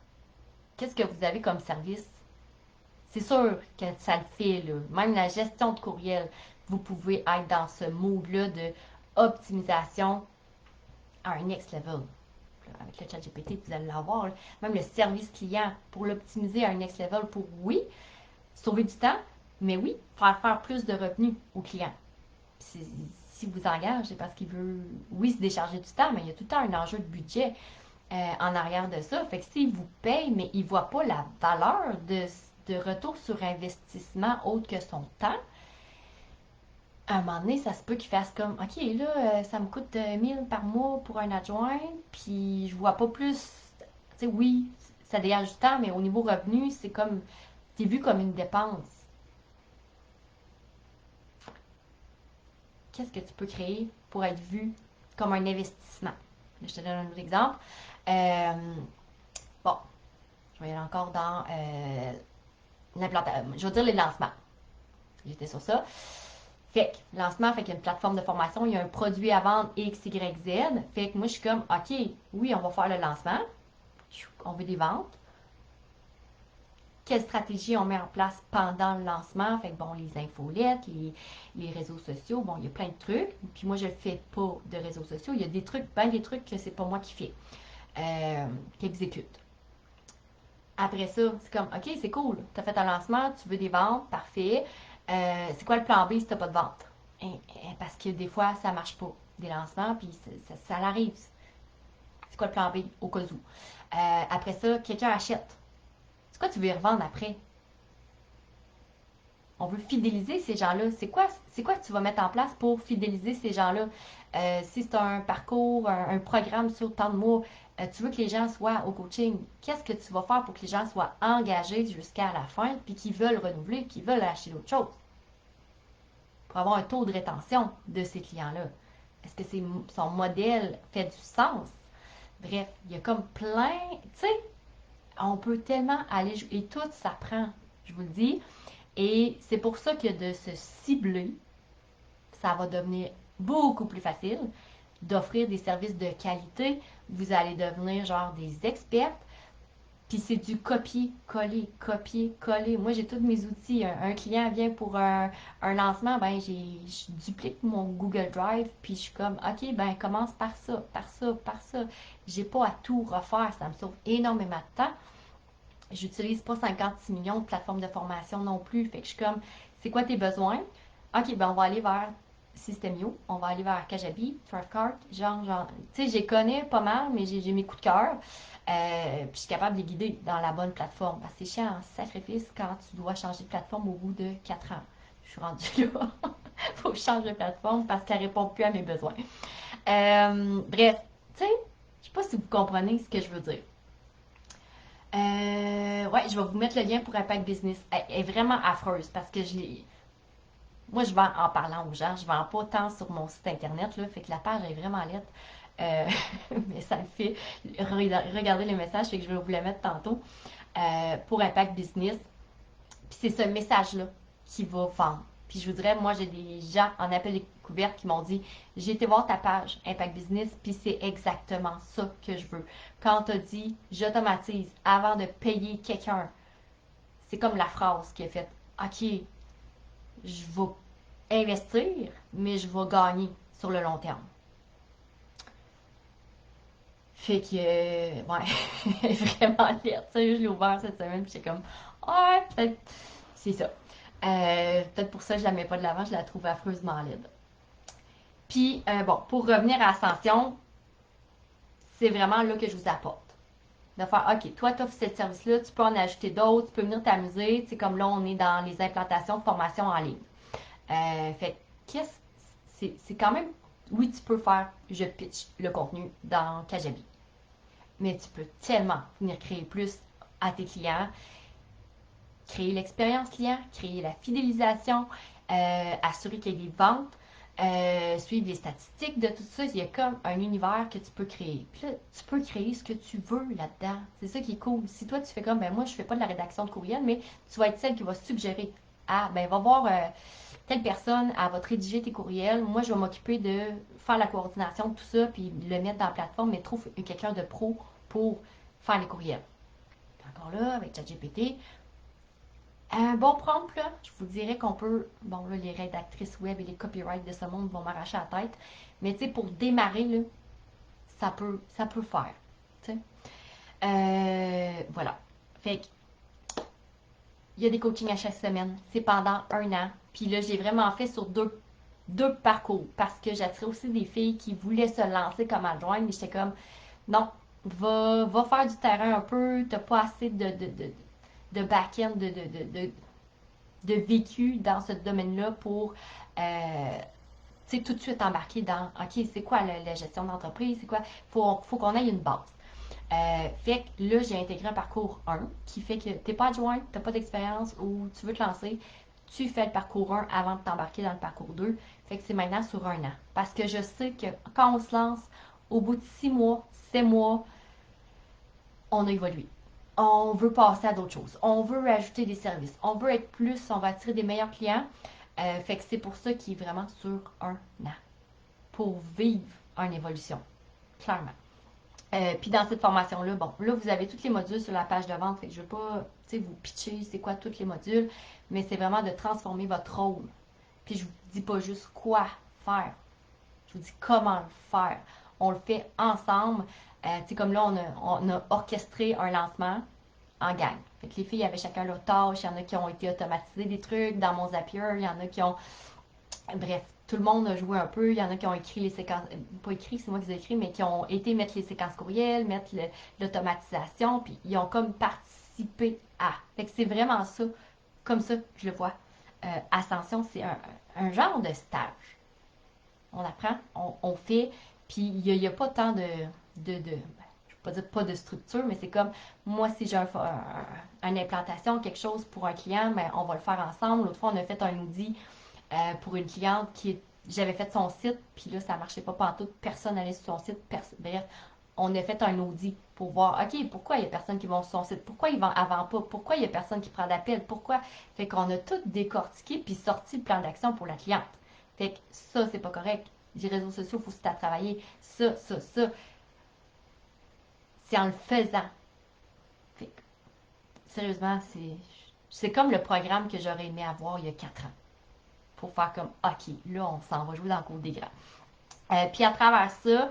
Qu'est-ce que vous avez comme service? C'est sûr que ça le fait, là. Même la gestion de courriel, vous pouvez être dans ce mode-là de optimisation à un next level. Avec le chat GPT, vous allez l'avoir. Même le service client, pour l'optimiser à un next level, pour, oui, sauver du temps, mais oui, faire plus de revenus aux clients. Si vous engage, c'est parce qu'il veut, oui, se décharger du temps, mais il y a tout le temps un enjeu de budget en arrière de ça. Fait que s'il vous paye, mais il ne voit pas la valeur de retour sur investissement autre que son temps, à un moment donné, ça se peut qu'il fasse comme, OK, là, ça me coûte 1000 par mois pour un adjoint, puis je vois pas plus. Tu sais, oui, ça dégage du temps, mais au niveau revenu, c'est vu comme une dépense. Qu'est-ce que tu peux créer pour être vu comme un investissement? Je te donne un autre exemple. Euh, bon, je vais y aller encore dans l'implantation. Je vais dire les lancements. J'étais sur ça. Fait que, lancement, fait qu'il y a une plateforme de formation, il y a un produit à vendre X, Y, Z. Fait que moi, je suis comme, OK, oui, on va faire le lancement. On veut des ventes. Quelle stratégie on met en place pendant le lancement? Fait que bon, les infolettes, les réseaux sociaux, bon, il y a plein de trucs. Puis moi, je ne fais pas de réseaux sociaux. Il y a des trucs, ben des trucs que c'est pas moi qui fais, qui exécute. Après ça, c'est comme, OK, c'est cool. Tu as fait un lancement, tu veux des ventes, parfait. C'est quoi le plan B si tu n'as pas de vente? Parce que des fois, ça marche pas, des lancements, puis ça arrive. C'est quoi le plan B au cas où? Après ça, quelqu'un achète. C'est quoi tu veux y revendre après? On veut fidéliser ces gens-là. C'est quoi que tu vas mettre en place pour fidéliser ces gens-là? Si c'est un parcours, un programme sur tant de mois, tu veux que les gens soient au coaching, qu'est-ce que tu vas faire pour que les gens soient engagés jusqu'à la fin, puis qu'ils veulent renouveler, qu'ils veulent acheter d'autres choses? Pour avoir un taux de rétention de ces clients-là. Est-ce que son modèle fait du sens? Bref, il y a comme plein, tu sais, on peut tellement aller, et tout s'apprend, je vous le dis. Et c'est pour ça que de se cibler, ça va devenir beaucoup plus facile d'offrir des services de qualité. Vous allez devenir genre des experts. Puis c'est du copier-coller, copier-coller. Moi, j'ai tous mes outils. Un client vient pour un lancement, ben je duplique mon Google Drive, puis je suis comme, OK, ben commence par ça, par ça, par ça. J'ai pas à tout refaire, ça me sauve énormément de temps. J'utilise pas 56 millions de plateformes de formation non plus. Fait que je suis comme, c'est quoi tes besoins? OK, ben on va aller vers Systemio, on va aller vers Kajabi, Thrivecart, genre, tu sais, je les connais pas mal, mais j'ai mes coups de cœur. Puis je suis capable de les guider dans la bonne plateforme. Parce que c'est chiant, un sacrifice quand tu dois changer de plateforme au bout de 4 ans. Je suis rendue là. Faut que je change de plateforme parce qu'elle répond plus à mes besoins. Bref, tu sais, je sais pas si vous comprenez ce que je veux dire. Ouais, je vais vous mettre le lien pour Impact Business. Elle est vraiment affreuse parce que moi, je vends en parlant aux gens. Je vends pas tant sur mon site internet, là. Fait que la page est vraiment lettre. Euh, mais ça le fait. Regardez les messages, fait que je vais vous les mettre tantôt. Pour Impact Business. Puis c'est ce message-là qui va vendre. Puis je vous dirais, moi, j'ai des gens en appel découverte qui m'ont dit, j'ai été voir ta page Impact Business, puis c'est exactement ça que je veux. Quand tu as dit, j'automatise avant de payer quelqu'un, c'est comme la phrase qui est faite, OK, je vais investir, mais je vais gagner sur le long terme. Fait que, ouais, vraiment lettre. Tu sais, je l'ai ouvert cette semaine, puis j'étais comme, ouais, peut-être, c'est ça. Peut-être pour ça que je la mets pas de l'avant, je la trouve affreusement laide. Puis, bon, pour revenir à Ascension, c'est vraiment là que je vous apporte. De faire, OK, toi, tu offres ce service-là, tu peux en ajouter d'autres, tu peux venir t'amuser. C'est comme là, on est dans les implantations de formation en ligne. Fait c'est quand même, oui, tu peux faire, je pitch le contenu dans Kajabi. Mais tu peux tellement venir créer plus à tes clients, créer l'expérience client, créer la fidélisation, assurer qu'il y ait des ventes, suivre les statistiques de tout ça. Il y a comme un univers que tu peux créer. Puis là, tu peux créer ce que tu veux là-dedans. C'est ça qui est cool. Si toi, tu fais comme, ben moi, je fais pas de la rédaction de courriel, mais tu vas être celle qui va suggérer. Ah, ben va voir telle personne, elle va te rédiger tes courriels. Moi, je vais m'occuper de faire la coordination de tout ça, puis le mettre dans la plateforme, mais trouve quelqu'un de pro pour faire les courriels. Encore là, avec ChatGPT, Un bon prompt, là, je vous dirais qu'on peut, bon là, les rédactrices web et les copyrights de ce monde vont m'arracher la tête, mais tu sais, pour démarrer, là, ça peut faire, tu sais. Voilà. Fait que, il y a des coachings à chaque semaine, c'est pendant un an, puis là, j'ai vraiment fait sur deux parcours, parce que j'attirais aussi des filles qui voulaient se lancer comme adjointe, mais j'étais comme, non, va faire du terrain un peu, t'as pas assez de back-end, de vécu dans ce domaine-là pour tout de suite embarquer dans OK, c'est quoi la gestion d'entreprise, c'est quoi, faut qu'on ait une base. Fait que là, j'ai intégré un parcours 1 qui fait que t'es pas adjoint, t'as pas d'expérience ou tu veux te lancer, tu fais le parcours 1 avant de t'embarquer dans le parcours 2. Fait que c'est maintenant sur un an. Parce que je sais que quand on se lance, au bout de 6 mois, 7 mois, on a évolué. On veut passer à d'autres choses. On veut ajouter des services. On veut être plus, on va attirer des meilleurs clients. Fait que c'est pour ça qu'il est vraiment sur un an. Pour vivre une évolution, clairement. Puis dans cette formation-là, bon, là, vous avez tous les modules sur la page de vente. Fait que je ne veux pas, vous pitcher c'est quoi tous les modules, mais c'est vraiment de transformer votre rôle. Puis je vous dis pas juste quoi faire. Je vous dis comment le faire. On le fait ensemble. Comme là, on a orchestré un lancement en gang. Fait que les filles avaient chacun leur tâche. Il y en a qui ont été automatisés des trucs dans mon Zapier. Il y en a qui ont. Bref, tout le monde a joué un peu. Il y en a qui ont écrit les séquences. Pas écrit, c'est moi qui les ai écrits, mais qui ont été mettre les séquences courriels, mettre l'automatisation. Puis ils ont comme participé à. Fait que c'est vraiment ça. Comme ça, je le vois. Ascension, c'est un genre de stage. On apprend, on fait, puis il n'y a pas tant je ne vais pas dire pas de structure, mais c'est comme, moi, si j'ai une implantation, quelque chose pour un client, ben, on va le faire ensemble. L'autre fois, on a fait un audit pour une cliente j'avais fait son site, puis là, ça ne marchait pas pantoute, personne n'allait sur son site, bref, on a fait un audit pour voir, OK, pourquoi il n'y a personne qui va sur son site, pourquoi il vend avant pas, pourquoi il n'y a personne qui prend d'appel, pourquoi. Fait qu'on a tout décortiqué, puis sorti le plan d'action pour la cliente. Fait que ça, c'est pas correct. Les réseaux sociaux, il faut aussi travailler. Ça. C'est en le faisant. Fait que, sérieusement, c'est comme le programme que j'aurais aimé avoir il y a 4 ans. Pour faire comme, OK, là, on s'en va jouer dans le cours des grands. Puis à travers ça,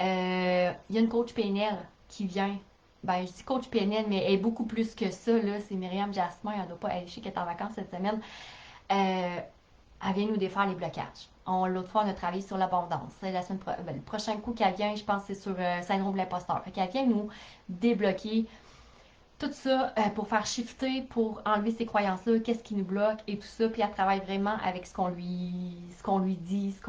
il y a une coach PNL qui vient. Ben, je dis coach PNL, mais elle est beaucoup plus que ça. Là, c'est Myriam Jasmin. Elle ne doit pas aller chez qu'elle est en vacances cette semaine. Elle vient nous défaire les blocages. L'autre fois, on a travaillé sur l'abondance. Le prochain coup qu'elle vient, je pense, c'est sur syndrome de l'imposteur. Fait qu'elle vient nous débloquer tout ça pour faire shifter, pour enlever ces croyances-là, qu'est-ce qui nous bloque et tout ça. Puis elle travaille vraiment avec ce qu'on lui dit, ce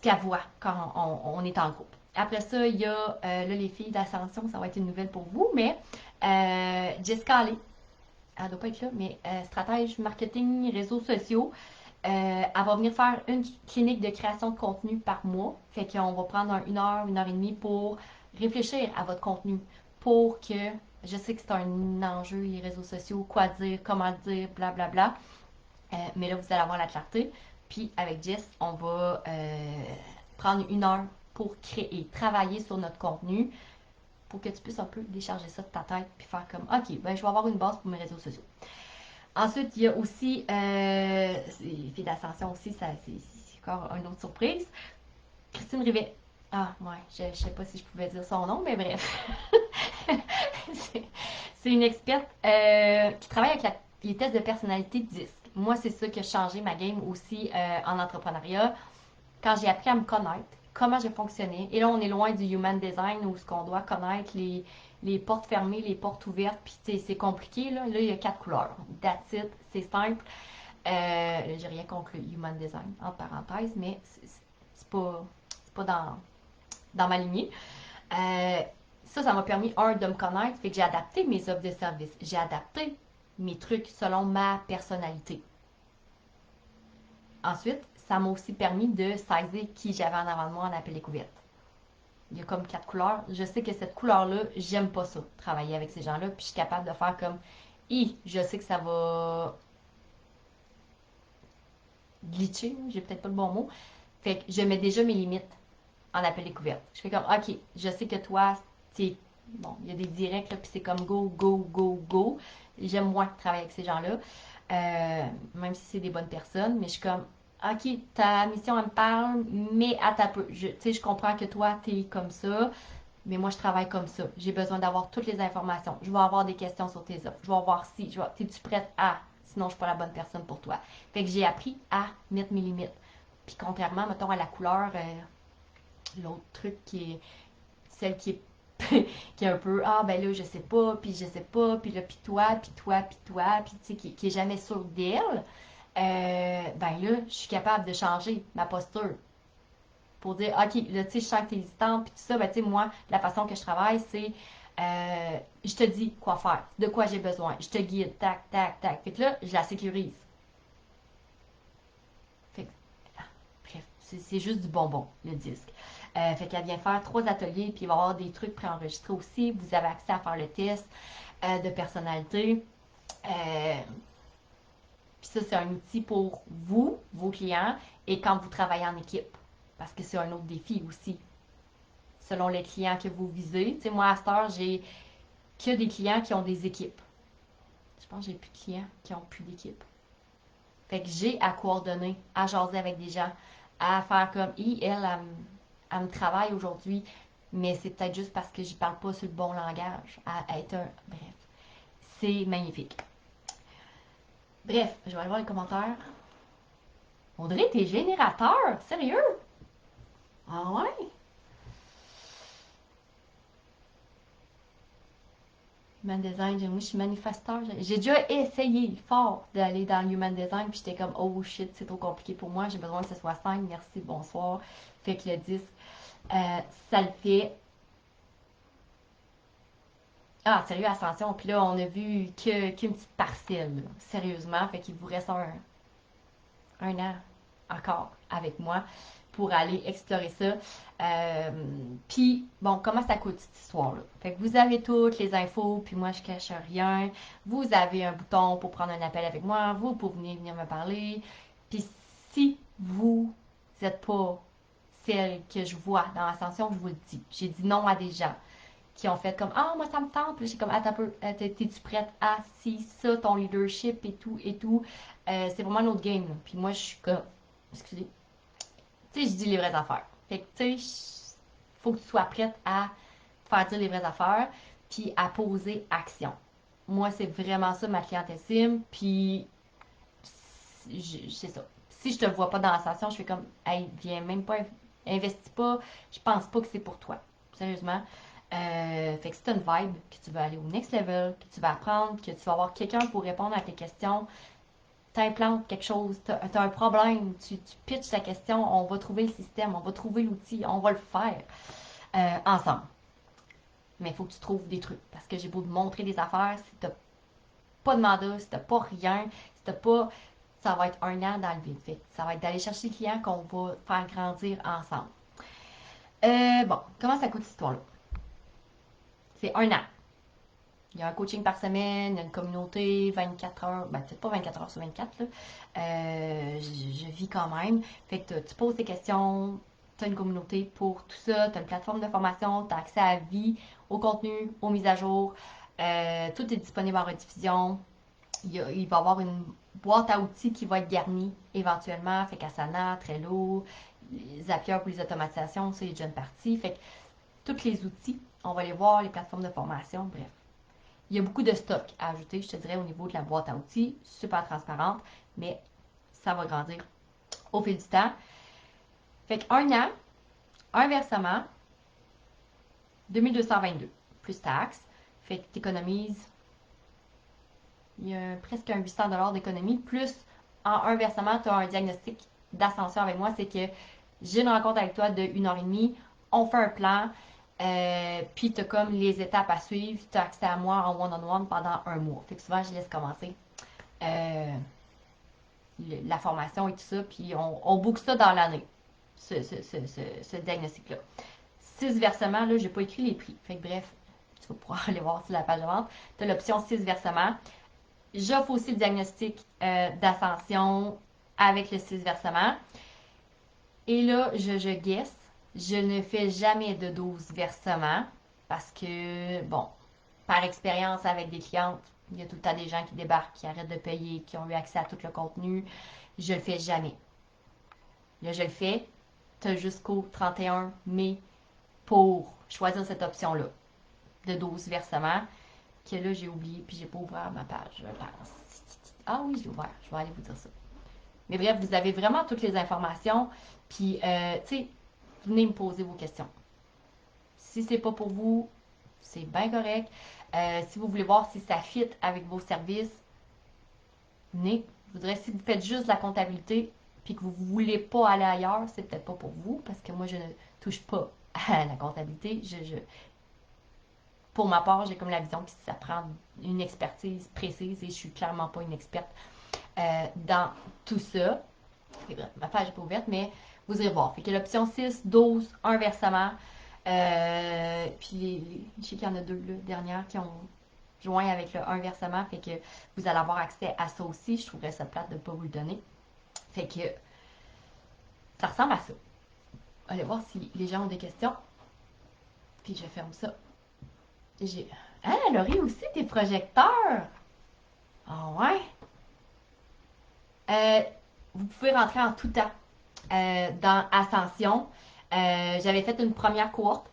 qu'elle voit quand on est en groupe. Après ça, il y a là, les filles d'Ascension, ça va être une nouvelle pour vous, mais Jessica Alley, elle ne doit pas être là, mais stratège marketing, réseaux sociaux. Elle va venir faire une clinique de création de contenu par mois. Fait qu'on va prendre 1 heure et demie pour réfléchir à votre contenu. Pour que, je sais que c'est un enjeu, les réseaux sociaux, quoi dire, comment dire, blablabla. Mais là, vous allez avoir la clarté. Puis avec Jess, on va prendre 1 heure pour créer, travailler sur notre contenu pour que tu puisses un peu décharger ça de ta tête puis faire comme, OK, ben, je vais avoir une base pour mes réseaux sociaux. Ensuite, il y a aussi, les filles d'ascension aussi, c'est encore une autre surprise. Christine Rivet. Ah, ouais, je ne sais pas si je pouvais dire son nom, mais bref. c'est une experte qui travaille avec les tests de personnalité 10. Moi, c'est ça qui a changé ma game aussi en entrepreneuriat. Quand j'ai appris à me connaître, comment je fonctionnais. Et là, on est loin du human design où ce qu'on doit connaître les portes fermées, les portes ouvertes, puis c'est compliqué. Là, il y a 4 couleurs. That's it, c'est simple. J'ai rien contre le human design, entre parenthèses, mais c'est pas dans ma lignée. Euh, ça m'a permis, de me connaître, fait que j'ai adapté mes offres de services. J'ai adapté mes trucs selon ma personnalité. Ensuite, ça m'a aussi permis de saisir qui j'avais en avant de moi en appel découverte. Il y a comme 4 couleurs. Je sais que cette couleur-là, j'aime pas ça, travailler avec ces gens-là, puis je suis capable de faire comme, je sais que ça va glitcher, j'ai peut-être pas le bon mot. Fait que je mets déjà mes limites en appel découverte. Je fais comme, OK, je sais que toi, t'es bon, il y a des directs, là, puis c'est comme go, go, go, go. J'aime moins travailler avec ces gens-là, même si c'est des bonnes personnes, mais je suis comme, ok, ta mission, elle me parle, mais à ta peu. Tu sais, je comprends que toi, t'es comme ça, mais moi, je travaille comme ça. J'ai besoin d'avoir toutes les informations. Je vais avoir des questions sur tes offres. Je vais voir si, t'es-tu prête à, sinon je suis pas la bonne personne pour toi. Fait que j'ai appris à mettre mes limites. Puis contrairement, mettons, à la couleur, l'autre truc qui est celle qui est qui est un peu ah ben là je sais pas puis là puis toi puis toi puis toi puis tu sais qui est jamais sûre d'elle, ben là je suis capable de changer ma posture pour dire ok là tu sais je sens que t'es hésitante puis tout ça, ben tu sais moi la façon que je travaille c'est je te dis quoi faire, de quoi j'ai besoin, je te guide tac tac tac, fait que là je la sécurise, fait que, bref c'est juste du bonbon le disque. Fait qu'elle vient faire 3 ateliers, puis il va y avoir des trucs préenregistrés aussi. Vous avez accès à faire le test de personnalité. Euh, puis ça, c'est un outil pour vous, vos clients, et quand vous travaillez en équipe. Parce que c'est un autre défi aussi, selon les clients que vous visez. Tu sais, moi, à cette heure, j'ai que des clients qui ont des équipes. Je pense que j'ai plus de clients qui ont plus d'équipe. Fait que j'ai à coordonner, à jaser avec des gens, à faire comme, elle me travaille aujourd'hui, mais c'est peut-être juste parce que j'y parle pas sur le bon langage. À être un. Bref, c'est magnifique. Bref, je vais aller voir les commentaires. Audrey, t'es générateur? Sérieux? Ah ouais? Human Design, moi je suis manifesteur. J'ai déjà essayé fort d'aller dans le Human Design, puis j'étais comme, oh shit, c'est trop compliqué pour moi, j'ai besoin que ce soit 5, merci, bonsoir. Fait que le 10, ça le fait. Ah, sérieux, Ascension. Puis là, on a vu qu'une petite parcelle, là, sérieusement. Fait qu'il vous reste un an encore avec moi pour aller explorer ça. Euh, Puis, bon, comment ça coûte cette histoire-là? Fait que vous avez toutes les infos, puis moi, je cache rien. Vous avez un bouton pour prendre un appel avec moi. Vous pouvez venir me parler. Puis, si vous n'êtes pas celle que je vois dans l'ascension, je vous le dis. J'ai dit non à des gens qui ont fait comme ah moi ça me tente, puis j'ai comme attends un peu, t'es-tu prête à si ça ton leadership et tout et tout. C'est vraiment un autre game là. Puis moi je suis comme excusez, tu sais je dis les vraies affaires, fait que tu sais faut que tu sois prête à faire dire les vraies affaires puis à poser action. Moi c'est vraiment ça ma clientèle cible, puis c'est ça, si je te vois pas dans la station je fais comme hey viens même pas, investis pas, je pense pas que c'est pour toi sérieusement. Fait que si tu as une vibe, que tu veux aller au next level, que tu vas apprendre, que tu vas avoir quelqu'un pour répondre à tes questions, t'implantes quelque chose, tu as un problème, tu pitches ta question, on va trouver le système, on va trouver l'outil, on va le faire ensemble. Mais il faut que tu trouves des trucs. Parce que j'ai beau te montrer des affaires, si tu n'as pas de mandat, si tu n'as pas rien, si tu pas. Ça va être un an dans le vide. Fait ça va être d'aller chercher les clients qu'on va faire grandir ensemble. Bon, comment ça coûte cette histoire-là? C'est un an. Il y a un coaching par semaine, il y a une communauté 24 heures, ben peut-être pas 24 heures sur 24, là. Je vis quand même. Fait que tu poses tes questions, tu as une communauté pour tout ça, tu as une plateforme de formation, tu as accès à la vie, au contenu, aux mises à jour. Tout est disponible en rediffusion. Il va y avoir une boîte à outils qui va être garnie éventuellement. Fait qu'Asana, Trello, Zapier pour les automatisations, c'est déjà une partie. Fait que tous les outils, on va les voir, les plateformes de formation, bref. Il y a beaucoup de stock à ajouter, je te dirais, au niveau de la boîte à outils, super transparente, mais ça va grandir au fil du temps. Fait qu'un an, un versement, 2222, plus taxes. Fait que tu économises, il y a presque un 800 $ d'économie, plus en un versement, tu as un diagnostic d'ascension avec moi, c'est que j'ai une rencontre avec toi de 1 heure et demie, on fait un plan, puis tu as comme les étapes à suivre, tu as accès à moi en one-on-one pendant un mois. Fait que souvent, je laisse commencer euh, la formation et tout ça, puis on boucle ça dans l'année, ce diagnostic-là. 6 versements, là, j'ai pas écrit les prix. Fait que bref, tu vas pouvoir aller voir sur la page de vente. Tu as l'option 6 versements. J'offre aussi le diagnostic d'ascension avec le 6 versements. Et là, je guesse. Je ne fais jamais de 12 versements. Parce que, bon, par expérience avec des clientes, il y a tout le temps des gens qui débarquent, qui arrêtent de payer, qui ont eu accès à tout le contenu. Je le fais jamais. Là, je le fais. Tu as jusqu'au 31 mai pour choisir cette option-là de 12 versements. Que là, j'ai oublié, puis j'ai pas ouvert ma page, je pense. Ah oui, j'ai ouvert. Je vais aller vous dire ça. Mais bref, vous avez vraiment toutes les informations. Puis, tu sais, venez me poser vos questions. Si c'est pas pour vous, c'est bien correct. Si vous voulez voir si ça fit avec vos services, venez. Je voudrais, si vous faites juste la comptabilité, puis que vous ne voulez pas aller ailleurs, c'est peut-être pas pour vous, parce que moi, je ne touche pas à la comptabilité. Pour ma part, j'ai comme la vision que ça prend une expertise précise et je suis clairement pas une experte dans tout ça. Ma page n'est pas ouverte, mais vous irez voir. Fait que l'option 6, 12, un versement. Puis je sais qu'il y en a deux là, dernières qui ont joint avec le un versement. Fait que vous allez avoir accès à ça aussi. Je trouverais ça plate de ne pas vous le donner. Fait que ça ressemble à ça. Allez voir si les gens ont des questions. Puis je ferme ça. J'ai. Ah, Laurie aussi, des projecteurs! Ah ouais! Euh, vous pouvez rentrer en tout temps dans Ascension. J'avais fait une première cohorte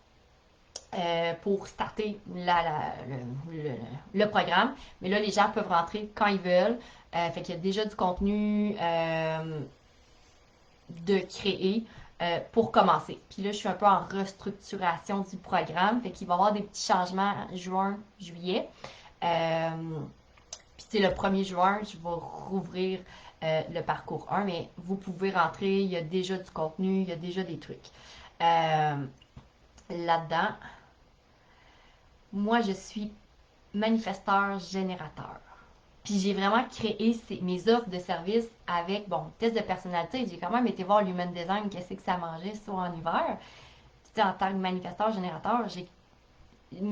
pour starter le programme. Mais là, les gens peuvent rentrer quand ils veulent. Fait qu'il y a déjà du contenu de créer pour commencer. Puis là, je suis un peu en restructuration du programme. Fait qu'il va y avoir des petits changements juin, juillet. Puis c'est le 1er juin, je vais rouvrir le parcours 1, mais vous pouvez rentrer, il y a déjà du contenu, il y a déjà des trucs. Là-dedans, moi, je suis manifesteur générateur. Puis j'ai vraiment créé mes offres de services avec, bon, test de personnalité. J'ai quand même été voir l'Human Design, qu'est-ce que ça mangeait, soit en hiver. Puis en tant que manifesteur générateur, je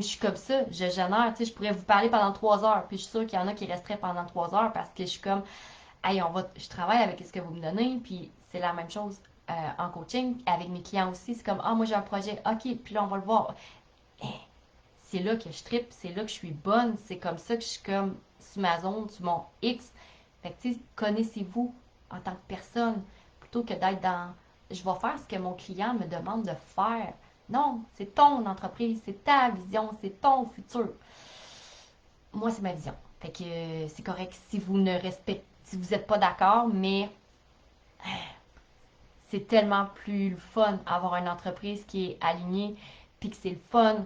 suis comme ça, je génère, tu sais, je pourrais vous parler pendant 3 heures, puis je suis sûre qu'il y en a qui resteraient pendant 3 heures parce que je suis comme, hey, je travaille avec ce que vous me donnez, puis c'est la même chose en coaching, avec mes clients aussi, c'est comme, ah, moi j'ai un projet, ok, puis là on va le voir. C'est là que je trippe, c'est là que je suis bonne, c'est comme ça que je suis comme sur ma zone, sur mon X. Fait que, tu sais, connaissez-vous en tant que personne, plutôt que d'être dans, je vais faire ce que mon client me demande de faire. Non, c'est ton entreprise, c'est ta vision, c'est ton futur. Moi, c'est ma vision. Fait que c'est correct si vous ne respectez, si vous n'êtes pas d'accord, mais c'est tellement plus fun avoir une entreprise qui est alignée, puis que c'est le fun.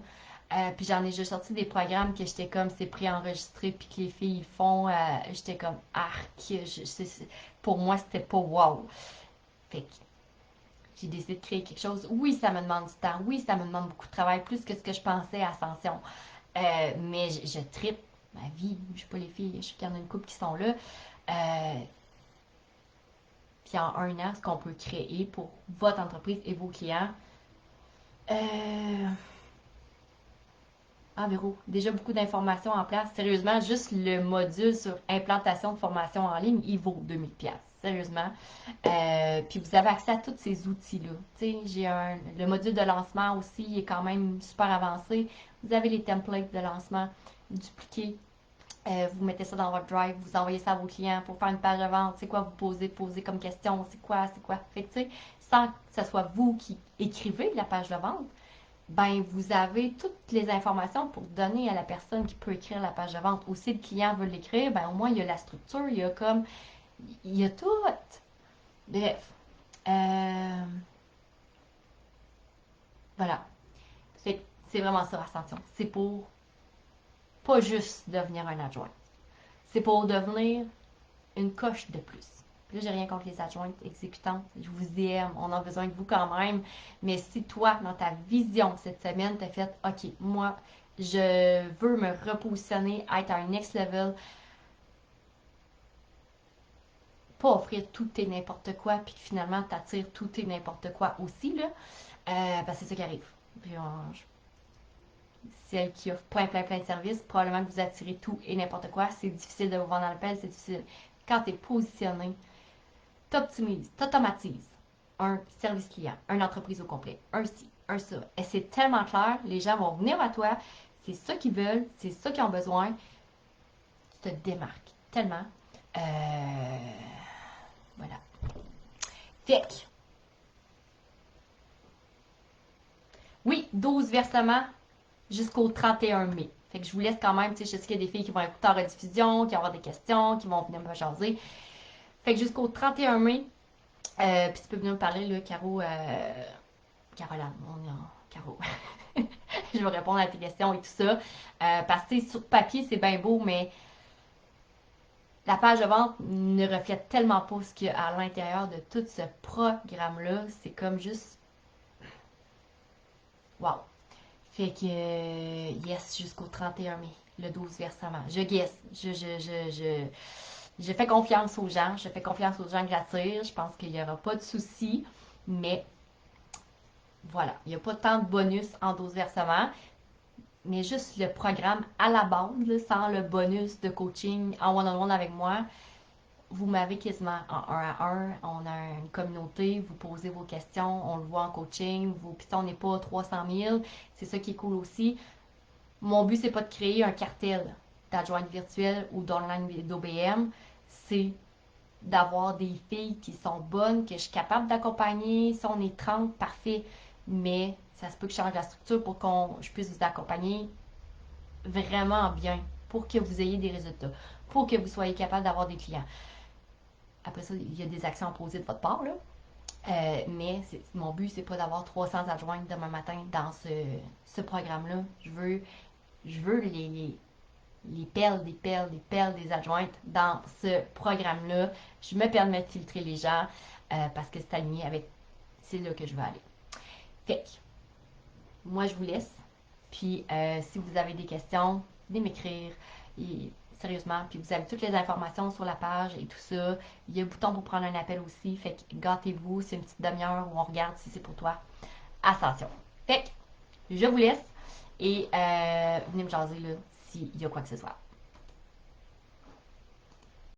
Puis j'en ai déjà sorti des programmes que j'étais comme c'est préenregistré, puis que les filles font. J'étais comme arc. Pour moi, c'était pas wow. Fait que j'ai décidé de créer quelque chose. Oui, ça me demande du temps. Oui, ça me demande beaucoup de travail, plus que ce que je pensais à Ascension. Mais je tripe ma vie. Je sais pas les filles, je sais qu'il y en a une couple qui sont là. Puis en un an, ce qu'on peut créer pour votre entreprise et vos clients. Ah, Véro, déjà beaucoup d'informations en place. Sérieusement, juste le module sur implantation de formation en ligne, il vaut 2000$. Sérieusement. Puis vous avez accès à tous ces outils-là. Tu sais, le module de lancement aussi, il est quand même super avancé. Vous avez les templates de lancement dupliqués. Vous mettez ça dans votre drive, vous envoyez ça à vos clients pour faire une page de vente. C'est quoi vous posez comme question? C'est quoi? Fait que, tu sais, sans que ce soit vous qui écrivez la page de vente, ben vous avez toutes les informations pour donner à la personne qui peut écrire la page de vente. Ou si le client veut l'écrire, ben au moins il y a la structure, il y a tout. Bref, euh, voilà. C'est vraiment ça, Ascension. C'est pour pas juste devenir un adjoint. C'est pour devenir une coche de plus. Puis là, j'ai rien contre les adjointes exécutantes. Je vous aime. On a besoin de vous quand même. Mais si toi, dans ta vision cette semaine, t'as fait OK, moi, je veux me repositionner, être à un next level, pas offrir tout et n'importe quoi, puis que finalement, t'attires tout et n'importe quoi aussi, là, parce que c'est ça qui arrive. Puis celle qui offre plein de services, probablement que vous attirez tout et n'importe quoi. C'est difficile de vous vendre dans le pelle, c'est difficile. Quand tu es positionné, t'optimises, t'automatises un service client, une entreprise au complet, un site, ça. Et c'est tellement clair, les gens vont venir à toi, c'est ça qu'ils veulent, c'est ça qu'ils ont besoin. Tu te démarques tellement. Voilà. Fait que, oui, 12 versements jusqu'au 31 mai. Fait que je vous laisse quand même, tu sais, je sais qu'il y a des filles qui vont écouter en rediffusion, qui vont avoir des questions, qui vont venir me jaser. Fait que jusqu'au 31 mai, puis tu peux venir me parler, là, Caro, Caroline, on est en Caro. Je vais répondre à tes questions et tout ça. Parce que sur papier, c'est bien beau, mais la page de vente ne reflète tellement pas ce qu'il y a à l'intérieur de tout ce programme-là. C'est comme juste. Wow! Fait que, yes, jusqu'au 31 mai, le 12 versement. Je guesse. Je fais confiance aux gens. Je fais confiance aux gens que j'attire. Je pense qu'il n'y aura pas de soucis. Mais voilà, il n'y a pas tant de bonus en 12 versements. Mais juste le programme à la base, là, sans le bonus de coaching en one-on-one avec moi, vous m'avez quasiment en 1 à 1. On a une communauté, vous posez vos questions, on le voit en coaching. Puis on n'est pas 300 000. C'est ça qui est cool aussi. Mon but, c'est pas de créer un cartel d'adjointe virtuelle ou d'online d'OBM. C'est d'avoir des filles qui sont bonnes, que je suis capable d'accompagner. Si on est 30, parfait. Mais ça se peut que je change la structure pour je puisse vous accompagner vraiment bien, pour que vous ayez des résultats, pour que vous soyez capable d'avoir des clients. Après ça, il y a des actions à poser de votre part, là. Mais mon but, c'est pas d'avoir 300 adjointes demain matin dans ce programme-là. Je veux les perles, des perles, des perles des adjointes dans ce programme-là. Je me permets de filtrer les gens parce que c'est aligné avec c'est là que je veux aller. Fait que, moi, je vous laisse. Puis, si vous avez des questions, venez m'écrire. Et, sérieusement, puis vous avez toutes les informations sur la page et tout ça. Il y a un bouton pour prendre un appel aussi. Fait que gâtez-vous, c'est une petite demi-heure où on regarde si c'est pour toi. Ascension. Fait que, je vous laisse et venez me jaser là s'il y a quoi que ce soit.